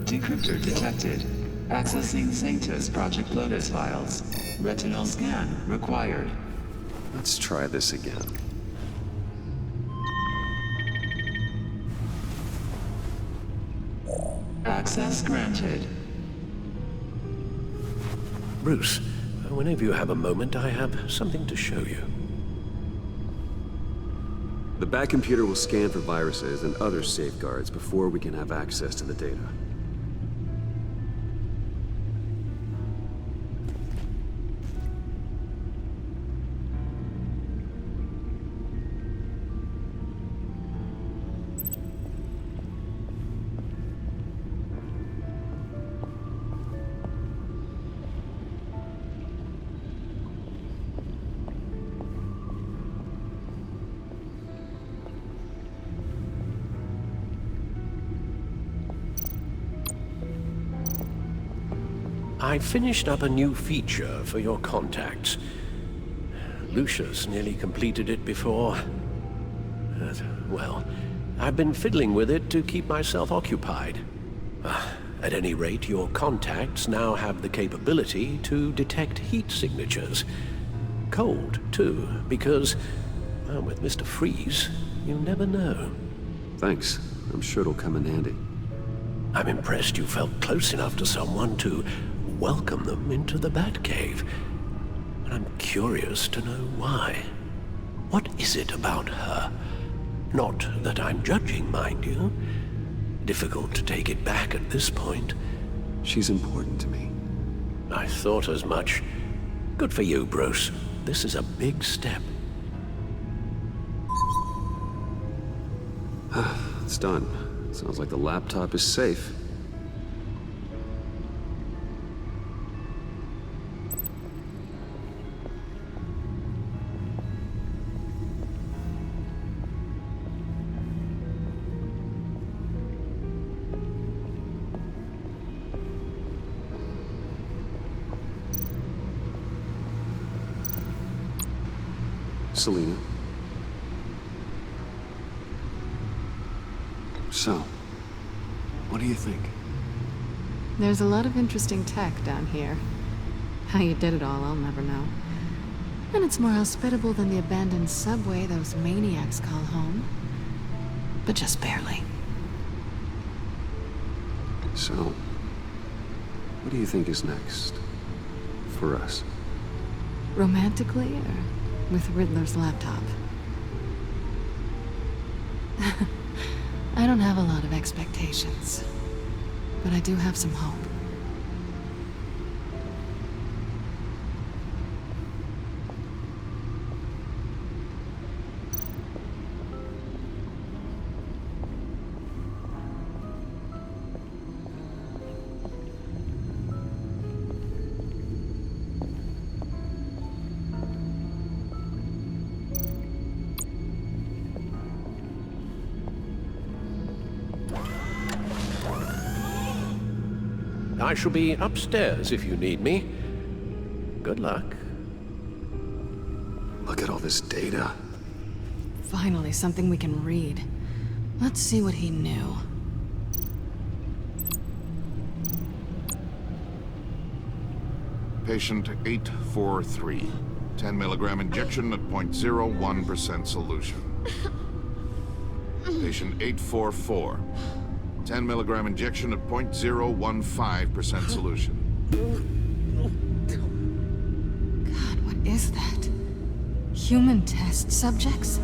Decryptor detected. Accessing Sanctus Project Lotus files. Retinal scan required. Let's try this again. Access granted. Bruce, whenever you have a moment, I have something to show you. The back computer will scan for viruses and other safeguards before we can have access to the data. I finished up a new feature for your contacts. Lucius nearly completed it before. Well, I've been fiddling with it to keep myself occupied. At any rate, your contacts now have the capability to detect heat signatures. Cold, too, because, well, with Mr. Freeze, you never know. Thanks. I'm sure it'll come in handy. I'm impressed you felt close enough to someone to welcome them into the Batcave. And I'm curious to know why. What is it about her? Not that I'm judging, mind you. Difficult to take it back at this point. She's important to me. I thought as much. Good for you, Bruce. This is a big step. It's done. Sounds like the laptop is safe. Selina. So, what do you think? There's a lot of interesting tech down here. How you did it all, I'll never know. And it's more hospitable than the abandoned subway those maniacs call home. But just barely. So, what do you think is next? For us? Romantically, or with Riddler's laptop? I don't have a lot of expectations, but I do have some hope. I shall be upstairs if you need me. Good luck. Look at all this data. Finally, something we can read. Let's see what he knew. Patient 843. 10 milligram injection at 0.01% solution. Patient 844. 10 milligram injection at 0.015% solution. God, what is that? Human test subjects?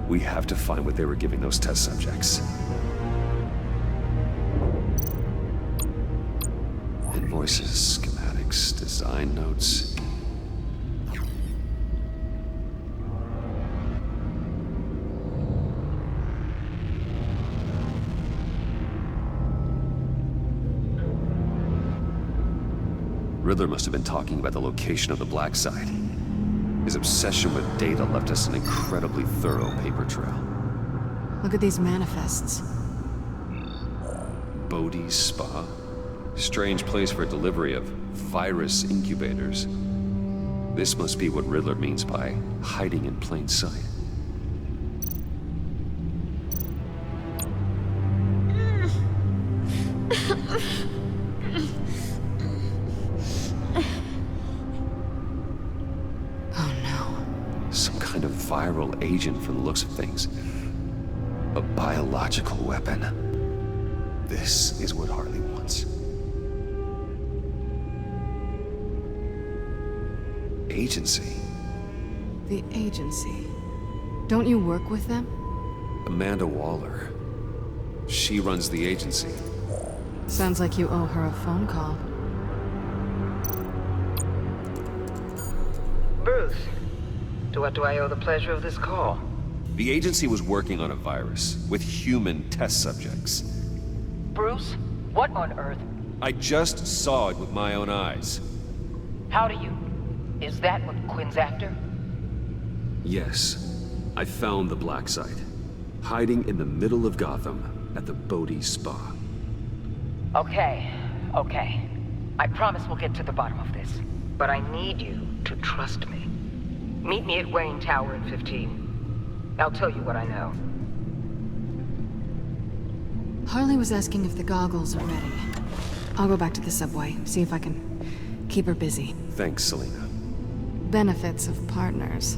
We have to find what they were giving those test subjects. Invoices, schematics, design notes. Riddler must have been talking about the location of the black site. His obsession with data left us an incredibly thorough paper trail. Look at these manifests. Bodhi's Spa? Strange place for delivery of virus incubators. This must be what Riddler means by hiding in plain sight. Viral agent from the looks of things. A biological weapon. This is what Harley wants. Agency. The agency. Don't you work with them? Amanda Waller. She runs the agency. Sounds like you owe her a phone call. Bruce. To what do I owe the pleasure of this call? The agency was working on a virus with human test subjects. Bruce, what on earth? I just saw it with my own eyes. How do you... Is that what Quinn's after? Yes. I found the black site. Hiding in the middle of Gotham at the Bodhi Spa. Okay. I promise we'll get to the bottom of this. But I need you to trust me. Meet me at Wayne Tower in 15. I'll tell you what I know. Harley was asking if the goggles are ready. I'll go back to the subway, see if I can keep her busy. Thanks, Selina. Benefits of partners.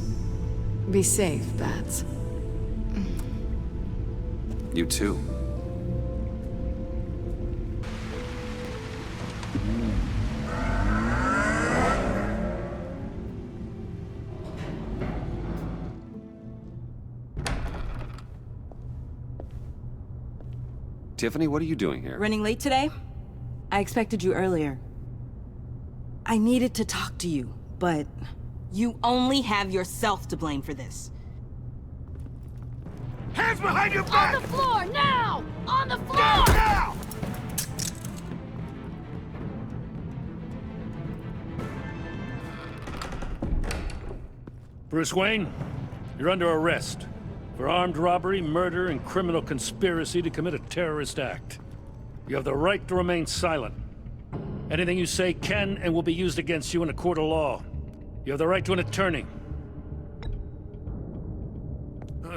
Be safe, Bats. You too. Tiffany, what are you doing here? Running late today? I expected you earlier. I needed to talk to you, but you only have yourself to blame for this. Hands behind your back! On the floor, now! On the floor! Now! Bruce Wayne, you're under arrest for armed robbery, murder, and criminal conspiracy to commit a terrorist act. You have the right to remain silent. Anything you say can and will be used against you in a court of law. You have the right to an attorney.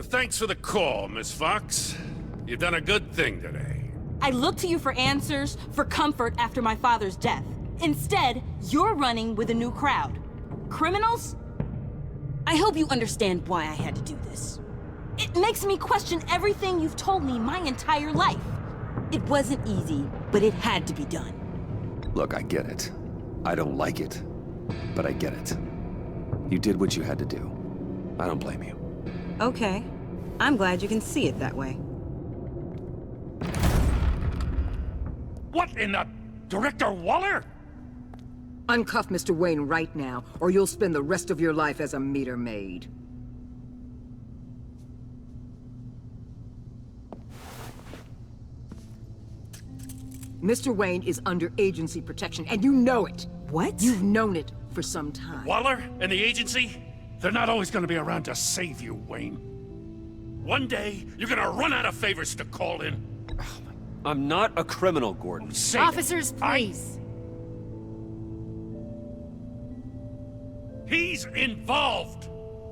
Thanks for the call, Miss Fox. You've done a good thing today. I looked to you for answers, for comfort after my father's death. Instead, you're running with a new crowd. Criminals? I hope you understand why I had to do this. It makes me question everything you've told me my entire life. It wasn't easy, but it had to be done. Look, I get it. I don't like it, but I get it. You did what you had to do. I don't blame you. Okay. I'm glad you can see it that way. What in the... Director Waller? Uncuff Mr. Wayne right now, or you'll spend the rest of your life as a meter maid. Mr. Wayne is under agency protection, and you know it. What? You've known it for some time. Waller and the agency? They're not always gonna be around to save you, Wayne. One day, you're gonna run out of favors to call in. I'm not a criminal, Gordon. Officers, please. He's involved.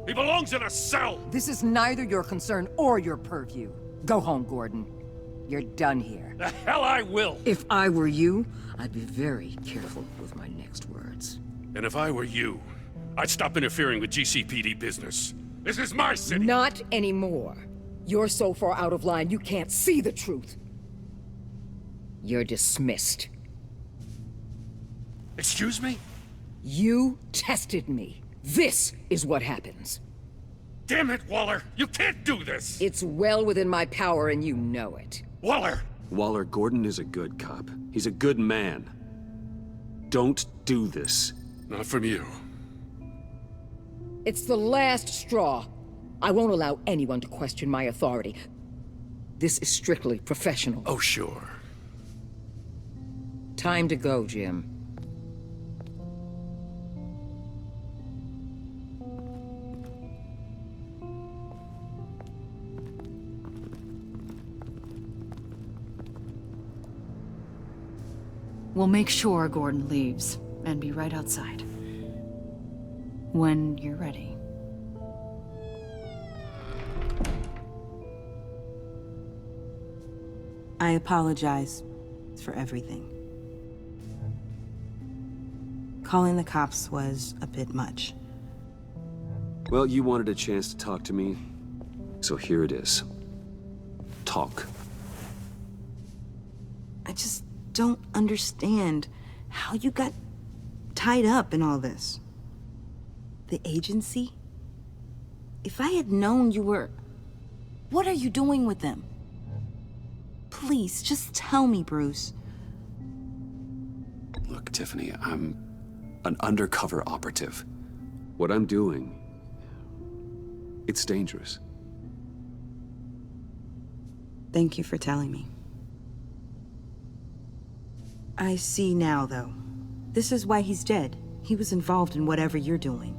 He belongs in a cell. This is neither your concern or your purview. Go home, Gordon. You're done here. The hell I will. If I were you, I'd be very careful with my next words. And if I were you, I'd stop interfering with GCPD business. This is my city. Not anymore. You're so far out of line, you can't see the truth. You're dismissed. Excuse me? You tested me. This is what happens. Damn it, Waller! You can't do this! It's well within my power and you know it. Waller! Waller, Gordon is a good cop. He's a good man. Don't do this. Not from you. It's the last straw. I won't allow anyone to question my authority. This is strictly professional. Oh, sure. Time to go, Jim. We'll make sure Gordon leaves, and be right outside. When you're ready. I apologize for everything. Calling the cops was a bit much. Well, you wanted a chance to talk to me, so here it is. Talk. I just don't understand how you got tied up in all this. The agency? If I had known you were... What are you doing with them? Please, just tell me, Bruce. Look, Tiffany, I'm an undercover operative. What I'm doing, it's dangerous. Thank you for telling me. I see now, though. This is why he's dead. He was involved in whatever you're doing.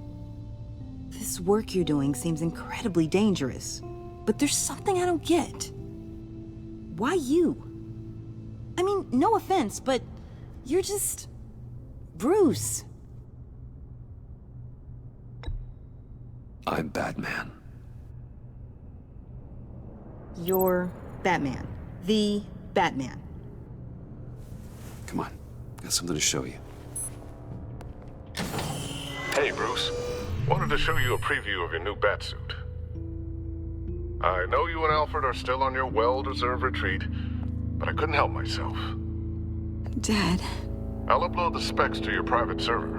This work you're doing seems incredibly dangerous. But there's something I don't get. Why you? I mean, no offense, but you're just... Bruce. I'm Batman. You're Batman. The Batman. Come on, got something to show you. Hey, Bruce. Wanted to show you a preview of your new Batsuit. I know you and Alfred are still on your well-deserved retreat, but I couldn't help myself. Dad. I'll upload the specs to your private server.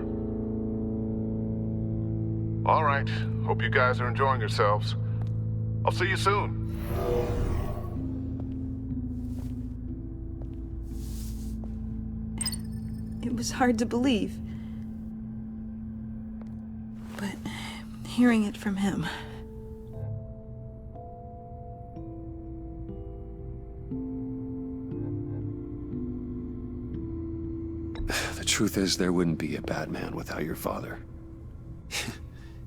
All right. Hope you guys are enjoying yourselves. I'll see you soon. It was hard to believe. But hearing it from him... The truth is, there wouldn't be a Batman without your father.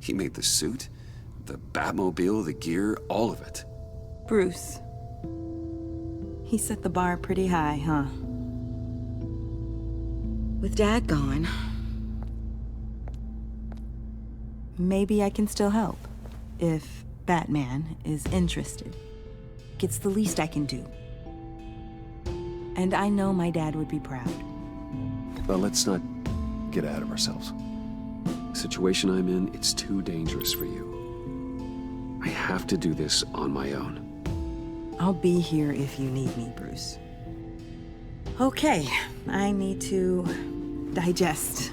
He made the suit, the Batmobile, the gear, all of it. Bruce. He set the bar pretty high, huh? With Dad gone, maybe I can still help. If Batman is interested. It's the least I can do. And I know my dad would be proud. Well, let's not get ahead of ourselves. The situation I'm in, it's too dangerous for you. I have to do this on my own. I'll be here if you need me, Bruce. Okay, I need to digest.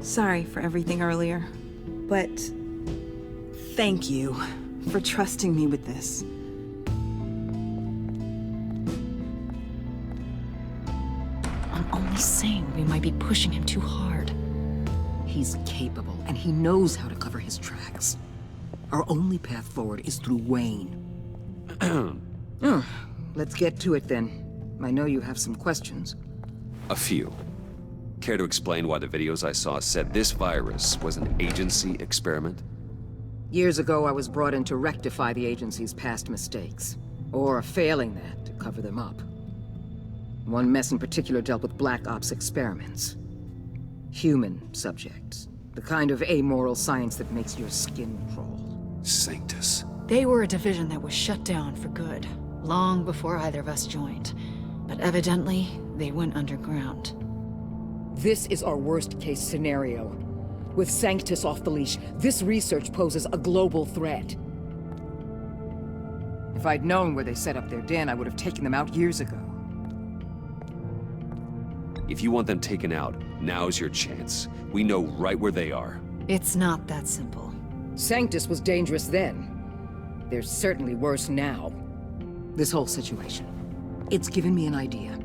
Sorry for everything earlier, but thank you for trusting me with this. I'm only saying we might be pushing him too hard. He's capable, and he knows how to cover his tracks. Our only path forward is through Wayne. Let's get to it then. I know you have some questions. A few. Care to explain why the videos I saw said this virus was an agency experiment? Years ago, I was brought in to rectify the agency's past mistakes. Or, failing that, to cover them up. One mess in particular dealt with Black Ops experiments. Human subjects. The kind of amoral science that makes your skin crawl. Sanctus. They were a division that was shut down for good, long before either of us joined. But evidently, they went underground. This is our worst-case scenario. With Sanctus off the leash, this research poses a global threat. If I'd known where they set up their den, I would have taken them out years ago. If you want them taken out, now's your chance. We know right where they are. It's not that simple. Sanctus was dangerous then. They're certainly worse now. This whole situation, it's given me an idea.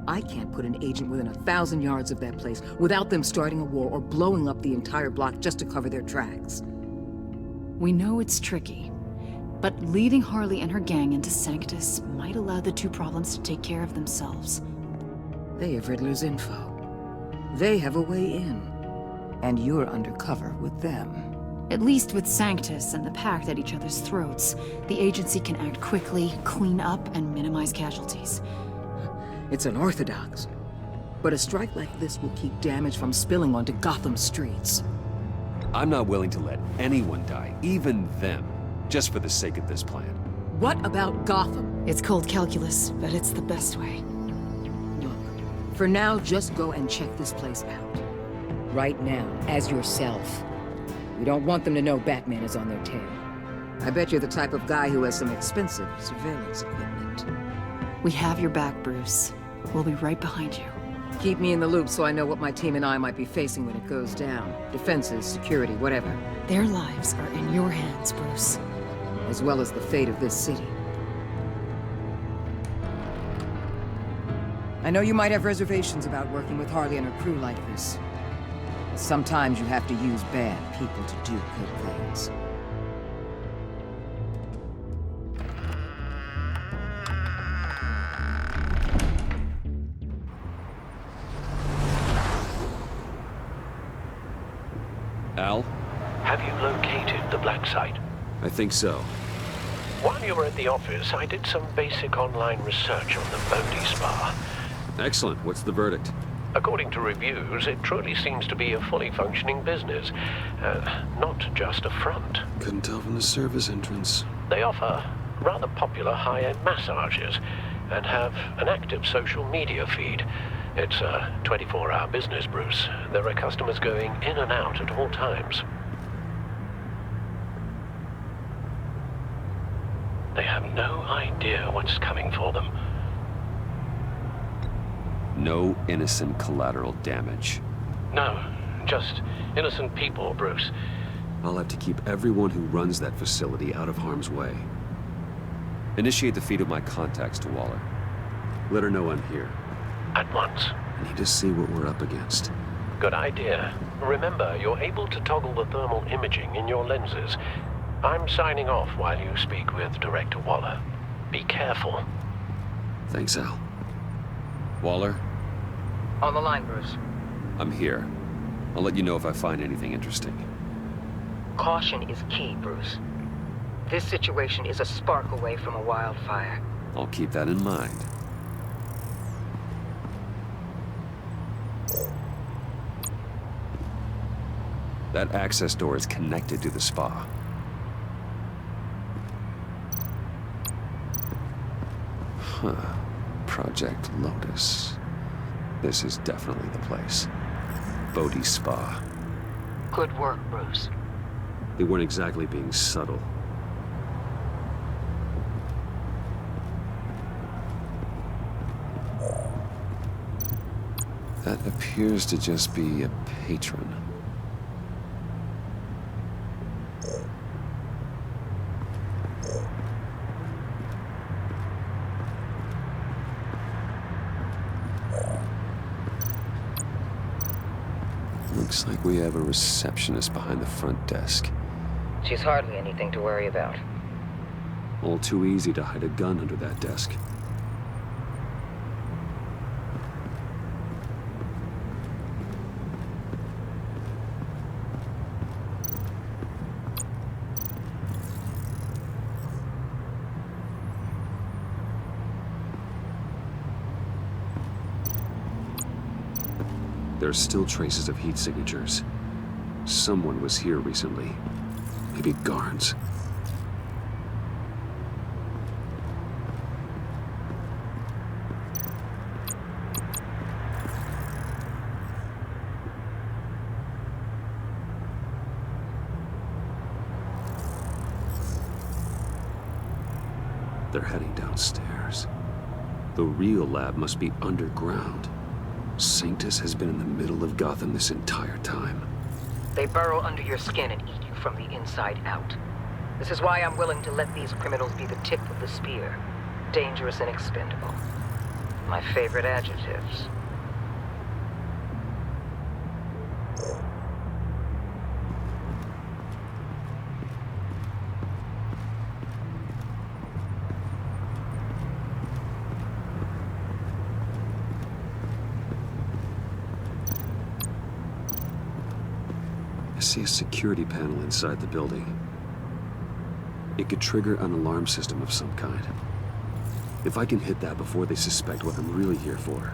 I can't put an agent within 1,000 yards of that place without them starting a war or blowing up the entire block just to cover their tracks. We know it's tricky, but leading Harley and her gang into Sanctus might allow the two problems to take care of themselves. They have Riddler's info. They have a way in. And you're undercover with them. At least with Sanctus and the Pact at each other's throats, the agency can act quickly, clean up, and minimize casualties. It's unorthodox. But a strike like this will keep damage from spilling onto Gotham streets. I'm not willing to let anyone die, even them, just for the sake of this plan. What about Gotham? It's cold calculus, but it's the best way. Look, for now, just go and check this place out. Right now, as yourself. We don't want them to know Batman is on their tail. I bet you're the type of guy who has some expensive surveillance equipment. We have your back, Bruce. We'll be right behind you. Keep me in the loop so I know what my team and I might be facing when it goes down. Defenses, security, whatever. Their lives are in your hands, Bruce. As well as the fate of this city. I know you might have reservations about working with Harley and her crew like this. But sometimes you have to use bad people to do good things. Al? Have you located the black site? I think so. While you were at the office, I did some basic online research on the Bodhi Spa. Excellent. What's the verdict? According to reviews, it truly seems to be a fully functioning business. Not just a front. Couldn't tell from the service entrance. They offer rather popular high-end massages and have an active social media feed. It's a 24-hour business, Bruce. There are customers going in and out at all times. They have no idea what's coming for them. No innocent collateral damage. No, just innocent people, Bruce. I'll have to keep everyone who runs that facility out of harm's way. Initiate the feed of my contacts to Waller. Let her know I'm here. At once. I need to see what we're up against. Good idea. Remember, you're able to toggle the thermal imaging in your lenses. I'm signing off while you speak with Director Waller. Be careful. Thanks, Al. Waller? On the line, Bruce. I'm here. I'll let you know if I find anything interesting. Caution is key, Bruce. This situation is a spark away from a wildfire. I'll keep that in mind. That access door is connected to the spa. Huh. Project Lotus. This is definitely the place. Bodhi Spa. Good work, Bruce. They weren't exactly being subtle. That appears to just be a patron. Looks like we have a receptionist behind the front desk. She's hardly anything to worry about. All too easy to hide a gun under that desk. There are still traces of heat signatures. Someone was here recently. Maybe guards. They're heading downstairs. The real lab must be underground. Sanctus has been in the middle of Gotham this entire time. They burrow under your skin and eat you from the inside out. This is why I'm willing to let these criminals be the tip of the spear. Dangerous and expendable. My favorite adjectives. I see a security panel inside the building. It could trigger an alarm system of some kind. If I can hit that before they suspect what I'm really here for.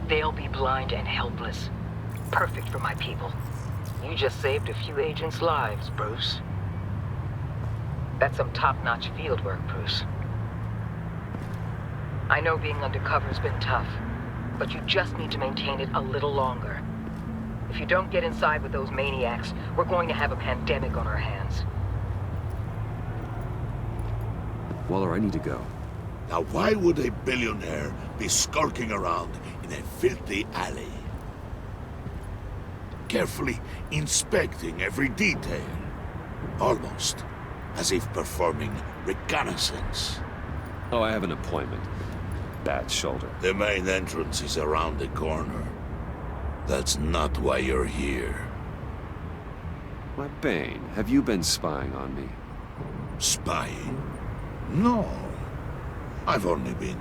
They'll be blind and helpless. Perfect for my people. You just saved a few agents' lives, Bruce. That's some top-notch field work, Bruce. I know being undercover's been tough, but you just need to maintain it a little longer. If you don't get inside with those maniacs, we're going to have a pandemic on our hands. Waller, I need to go. Now why would a billionaire be skulking around in a filthy alley? Carefully inspecting every detail. Almost as if performing reconnaissance. Oh, I have an appointment. Bad shoulder. The main entrance is around the corner. That's not why you're here. My Bane, have you been spying on me? Spying? No. I've only been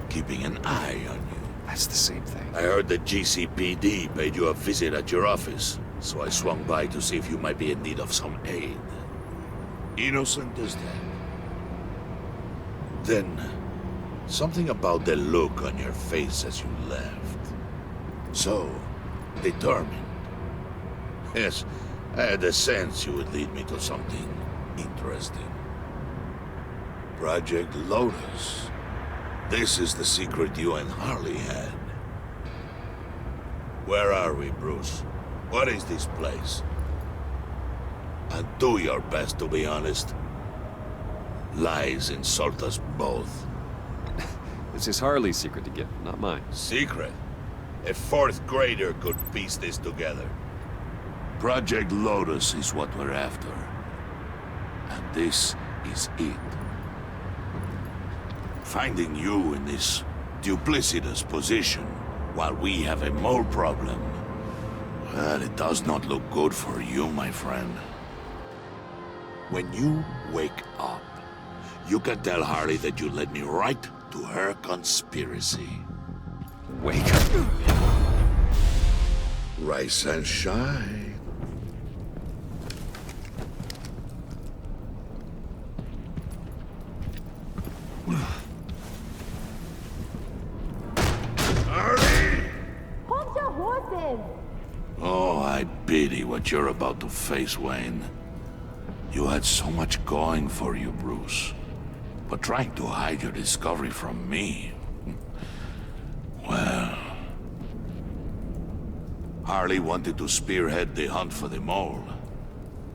keeping an eye on you. That's the same thing. I heard the GCPD paid you a visit at your office, so I swung by to see if you might be in need of some aid. Innocent as that. Then, something about the look on your face as you left. So determined. Yes, I had a sense you would lead me to something interesting. Project Lotus. This is the secret you and Harley had. Where are we, Bruce? What is this place? And do your best to be honest. Lies insult us both. This is Harley's secret to get, not mine. Secret? A fourth grader could piece this together. Project Lotus is what we're after. And this is it. Finding you in this duplicitous position while we have a mole problem, well, it does not look good for you, my friend. When you wake up, you can tell Harley that you led me right to her conspiracy. Wake up. Rise and shine. Harley! Hold your horses! Oh, I pity what you're about to face, Wayne. You had so much going for you, Bruce. But trying to hide your discovery from me... Well... Harley wanted to spearhead the hunt for the mole.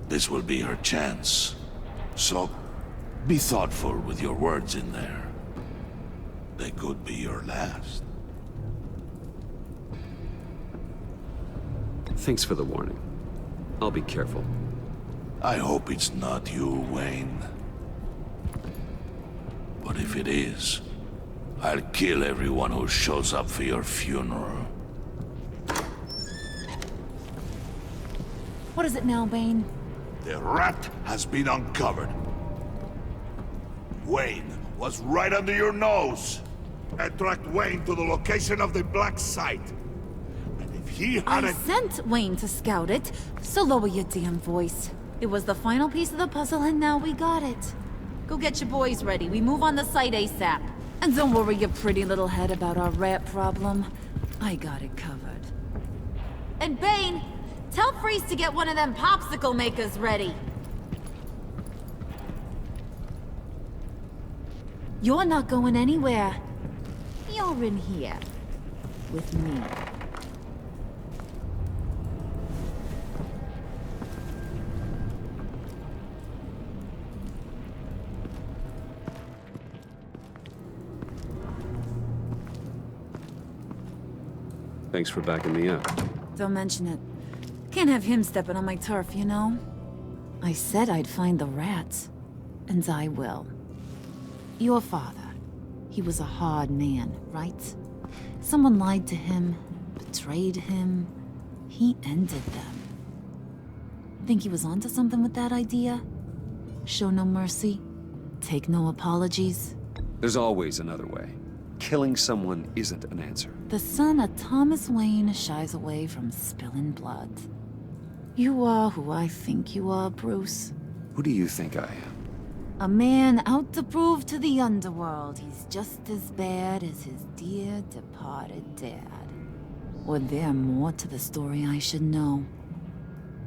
This will be her chance. So, be thoughtful with your words in there. They could be your last. Thanks for the warning. I'll be careful. I hope it's not you, Wayne. But if it is, I'll kill everyone who shows up for your funeral. What is it now, Bane? The rat has been uncovered. Wayne was right under your nose. I tracked Wayne to the location of the black site. And if he I hadn't... sent Wayne to scout it, so lower your damn voice. It was the final piece of the puzzle and now we got it. Go get your boys ready. We move on the site ASAP. And don't worry your pretty little head about our rat problem. I got it covered. And Bane, tell Freeze to get one of them popsicle makers ready. You're not going anywhere. You're in here. With me. Thanks for backing me up. Don't mention it. Can't have him stepping on my turf, you know? I said I'd find the rats, and I will. Your father, he was a hard man, right? Someone lied to him, betrayed him. He ended them. Think he was onto something with that idea? Show no mercy, take no apologies. There's always another way. Killing someone isn't an answer. The son of Thomas Wayne shies away from spilling blood. You are who I think you are, Bruce. Who do you think I am? A man out to prove to the underworld he's just as bad as his dear departed dad. Or there more to the story I should know?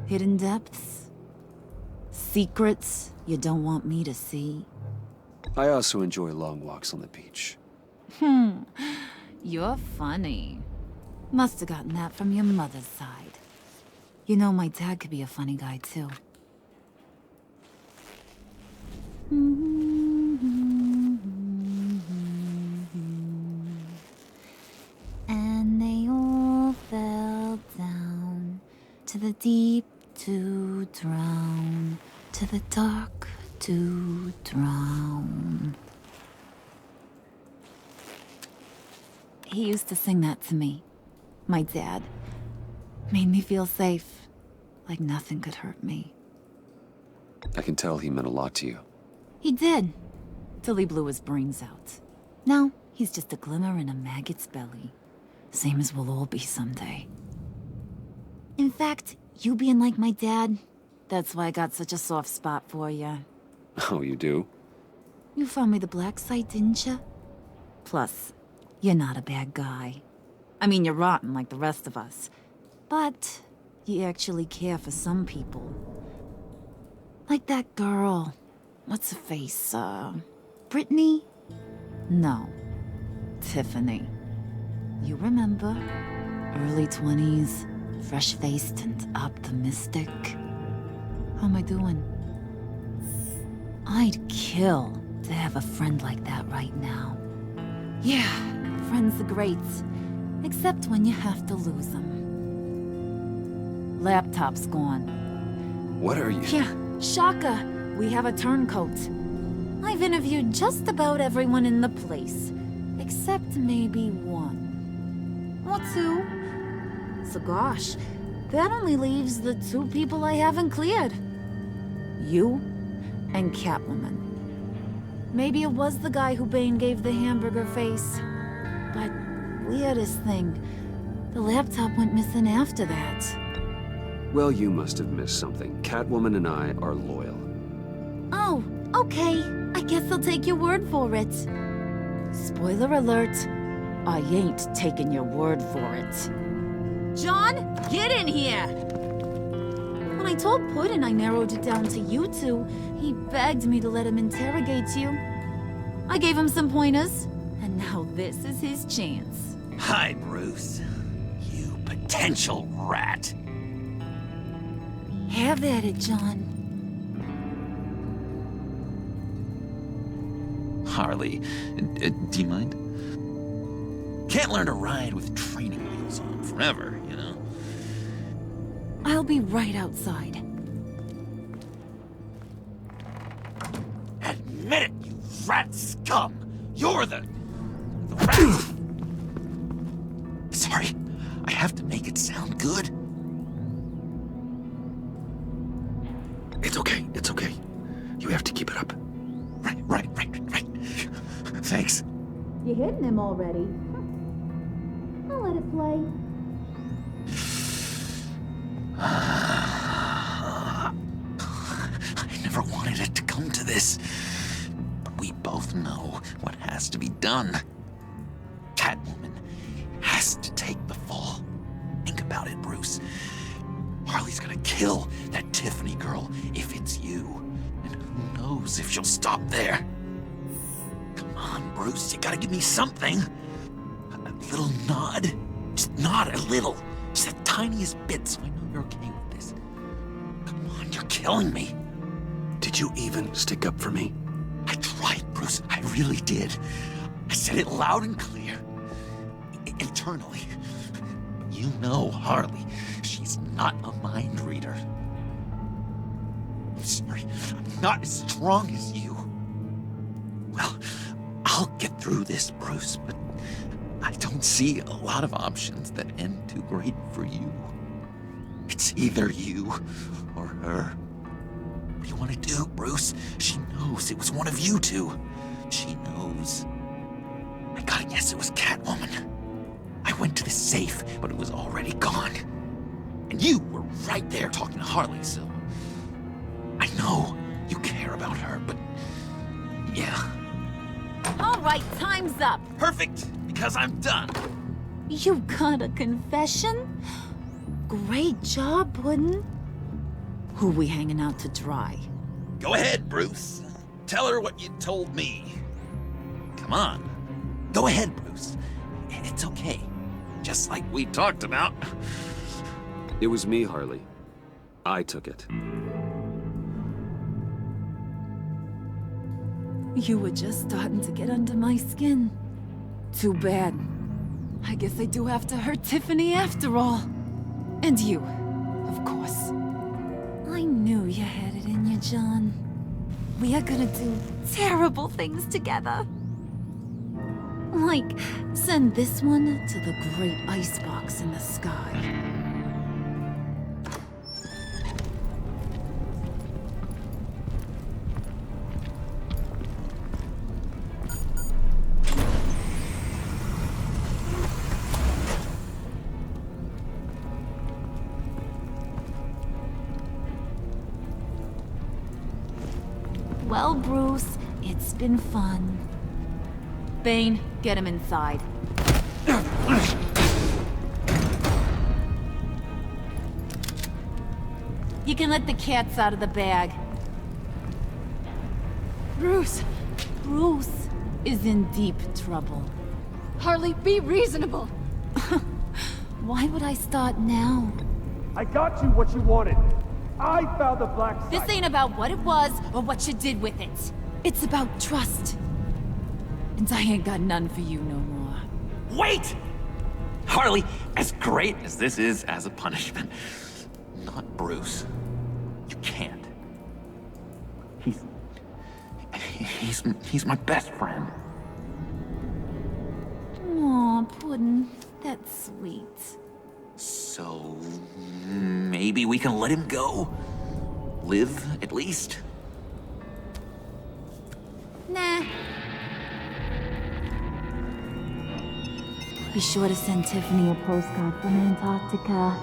Hidden depths? Secrets you don't want me to see? I also enjoy long walks on the beach. You're funny. Must have gotten that from your mother's side. You know, my dad could be a funny guy, too. And they all fell down to the deep to drown, to the dark to drown. He used to sing that to me. My dad. Made me feel safe. Like nothing could hurt me. I can tell he meant a lot to you. He did. Till he blew his brains out. Now, he's just a glimmer in a maggot's belly. Same as we'll all be someday. In fact, you being like my dad, that's why I got such a soft spot for you. Oh, you do? You found me the black site, didn't you? Plus, you're not a bad guy. I mean, you're rotten like the rest of us. But you actually care for some people. Like that girl. What's her face? Brittany? No. Tiffany. You remember? Early 20s, fresh-faced and optimistic. How am I doing? I'd kill to have a friend like that right now. Yeah, friends are great. Except when you have to lose them. Laptop's gone. What are you? Yeah, shocker. We have a turncoat. I've interviewed just about everyone in the place. Except maybe one. Or two. So gosh, that only leaves the two people I haven't cleared. You and Catwoman. Maybe it was the guy who Bane gave the hamburger face. But weirdest thing, the laptop went missing after that. Well, you must have missed something. Catwoman and I are loyal. Oh, okay. I guess I'll take your word for it. Spoiler alert, I ain't taking your word for it. John, get in here! When I told Puddin' I narrowed it down to you two, he begged me to let him interrogate you. I gave him some pointers, and now this is his chance. Hi, Bruce. You potential rat. Have at it, John. Harley, do you mind? Can't learn to ride with training wheels on forever, you know? I'll be right outside. Admit it, you rat scum! You're the rat! Sorry, I have to make it sound good. It's okay, it's okay. You have to keep it up. Right. Thanks. You hitting him already? I'll let it play. I never wanted it to come to this. But we both know what has to be done. Catwoman has to take the fall. Think about it, Bruce. Harley's gonna kill that Tiffany girl if it's you. And who knows if she'll stop there. Come on, Bruce, you gotta give me something. A little nod. Just nod a little. Just the tiniest bit so I know you're okay with this. Come on, you're killing me. Did you even stick up for me? I tried, Bruce. I really did. I said it loud and clear. Internally. You know Harley. She's not a mind mind reader. I'm sorry, I'm not as strong as you. Well, I'll get through this, Bruce, but I don't see a lot of options that end too great for you. It's either you or her. What do you want to do, Bruce? She knows it was one of you two. She knows. I gotta guess it was Catwoman. I went to the safe, but it was already gone. And you were right there talking to Harley, so... I know you care about her, but... yeah. All right, time's up. Perfect, because I'm done. You got a confession? Great job, Puddin'. Who we hanging out to dry? Go ahead, Bruce. Tell her what you told me. Come on. Go ahead, Bruce. It's okay. Just like we talked about. It was me, Harley. I took it. You were just starting to get under my skin. Too bad. I guess I do have to hurt Tiffany after all. And you, of course. I knew you had it in you, John. We are gonna do terrible things together. Like, send this one to the great icebox in the sky. Well, Bruce, it's been fun. Bane, get him inside. You can let the cats out of the bag. Bruce! Bruce is in deep trouble. Harley, be reasonable! Why would I start now? I got you what you wanted. I found the black site. This ain't about what it was or what you did with it. It's about trust. And I ain't got none for you no more. Wait! Harley, as great as this is as a punishment, not Bruce. You can't. He's my best friend. Aw, Puddin', that's sweet. So... maybe we can let him go? Live, at least? Nah. Be sure to send Tiffany a postcard from Antarctica.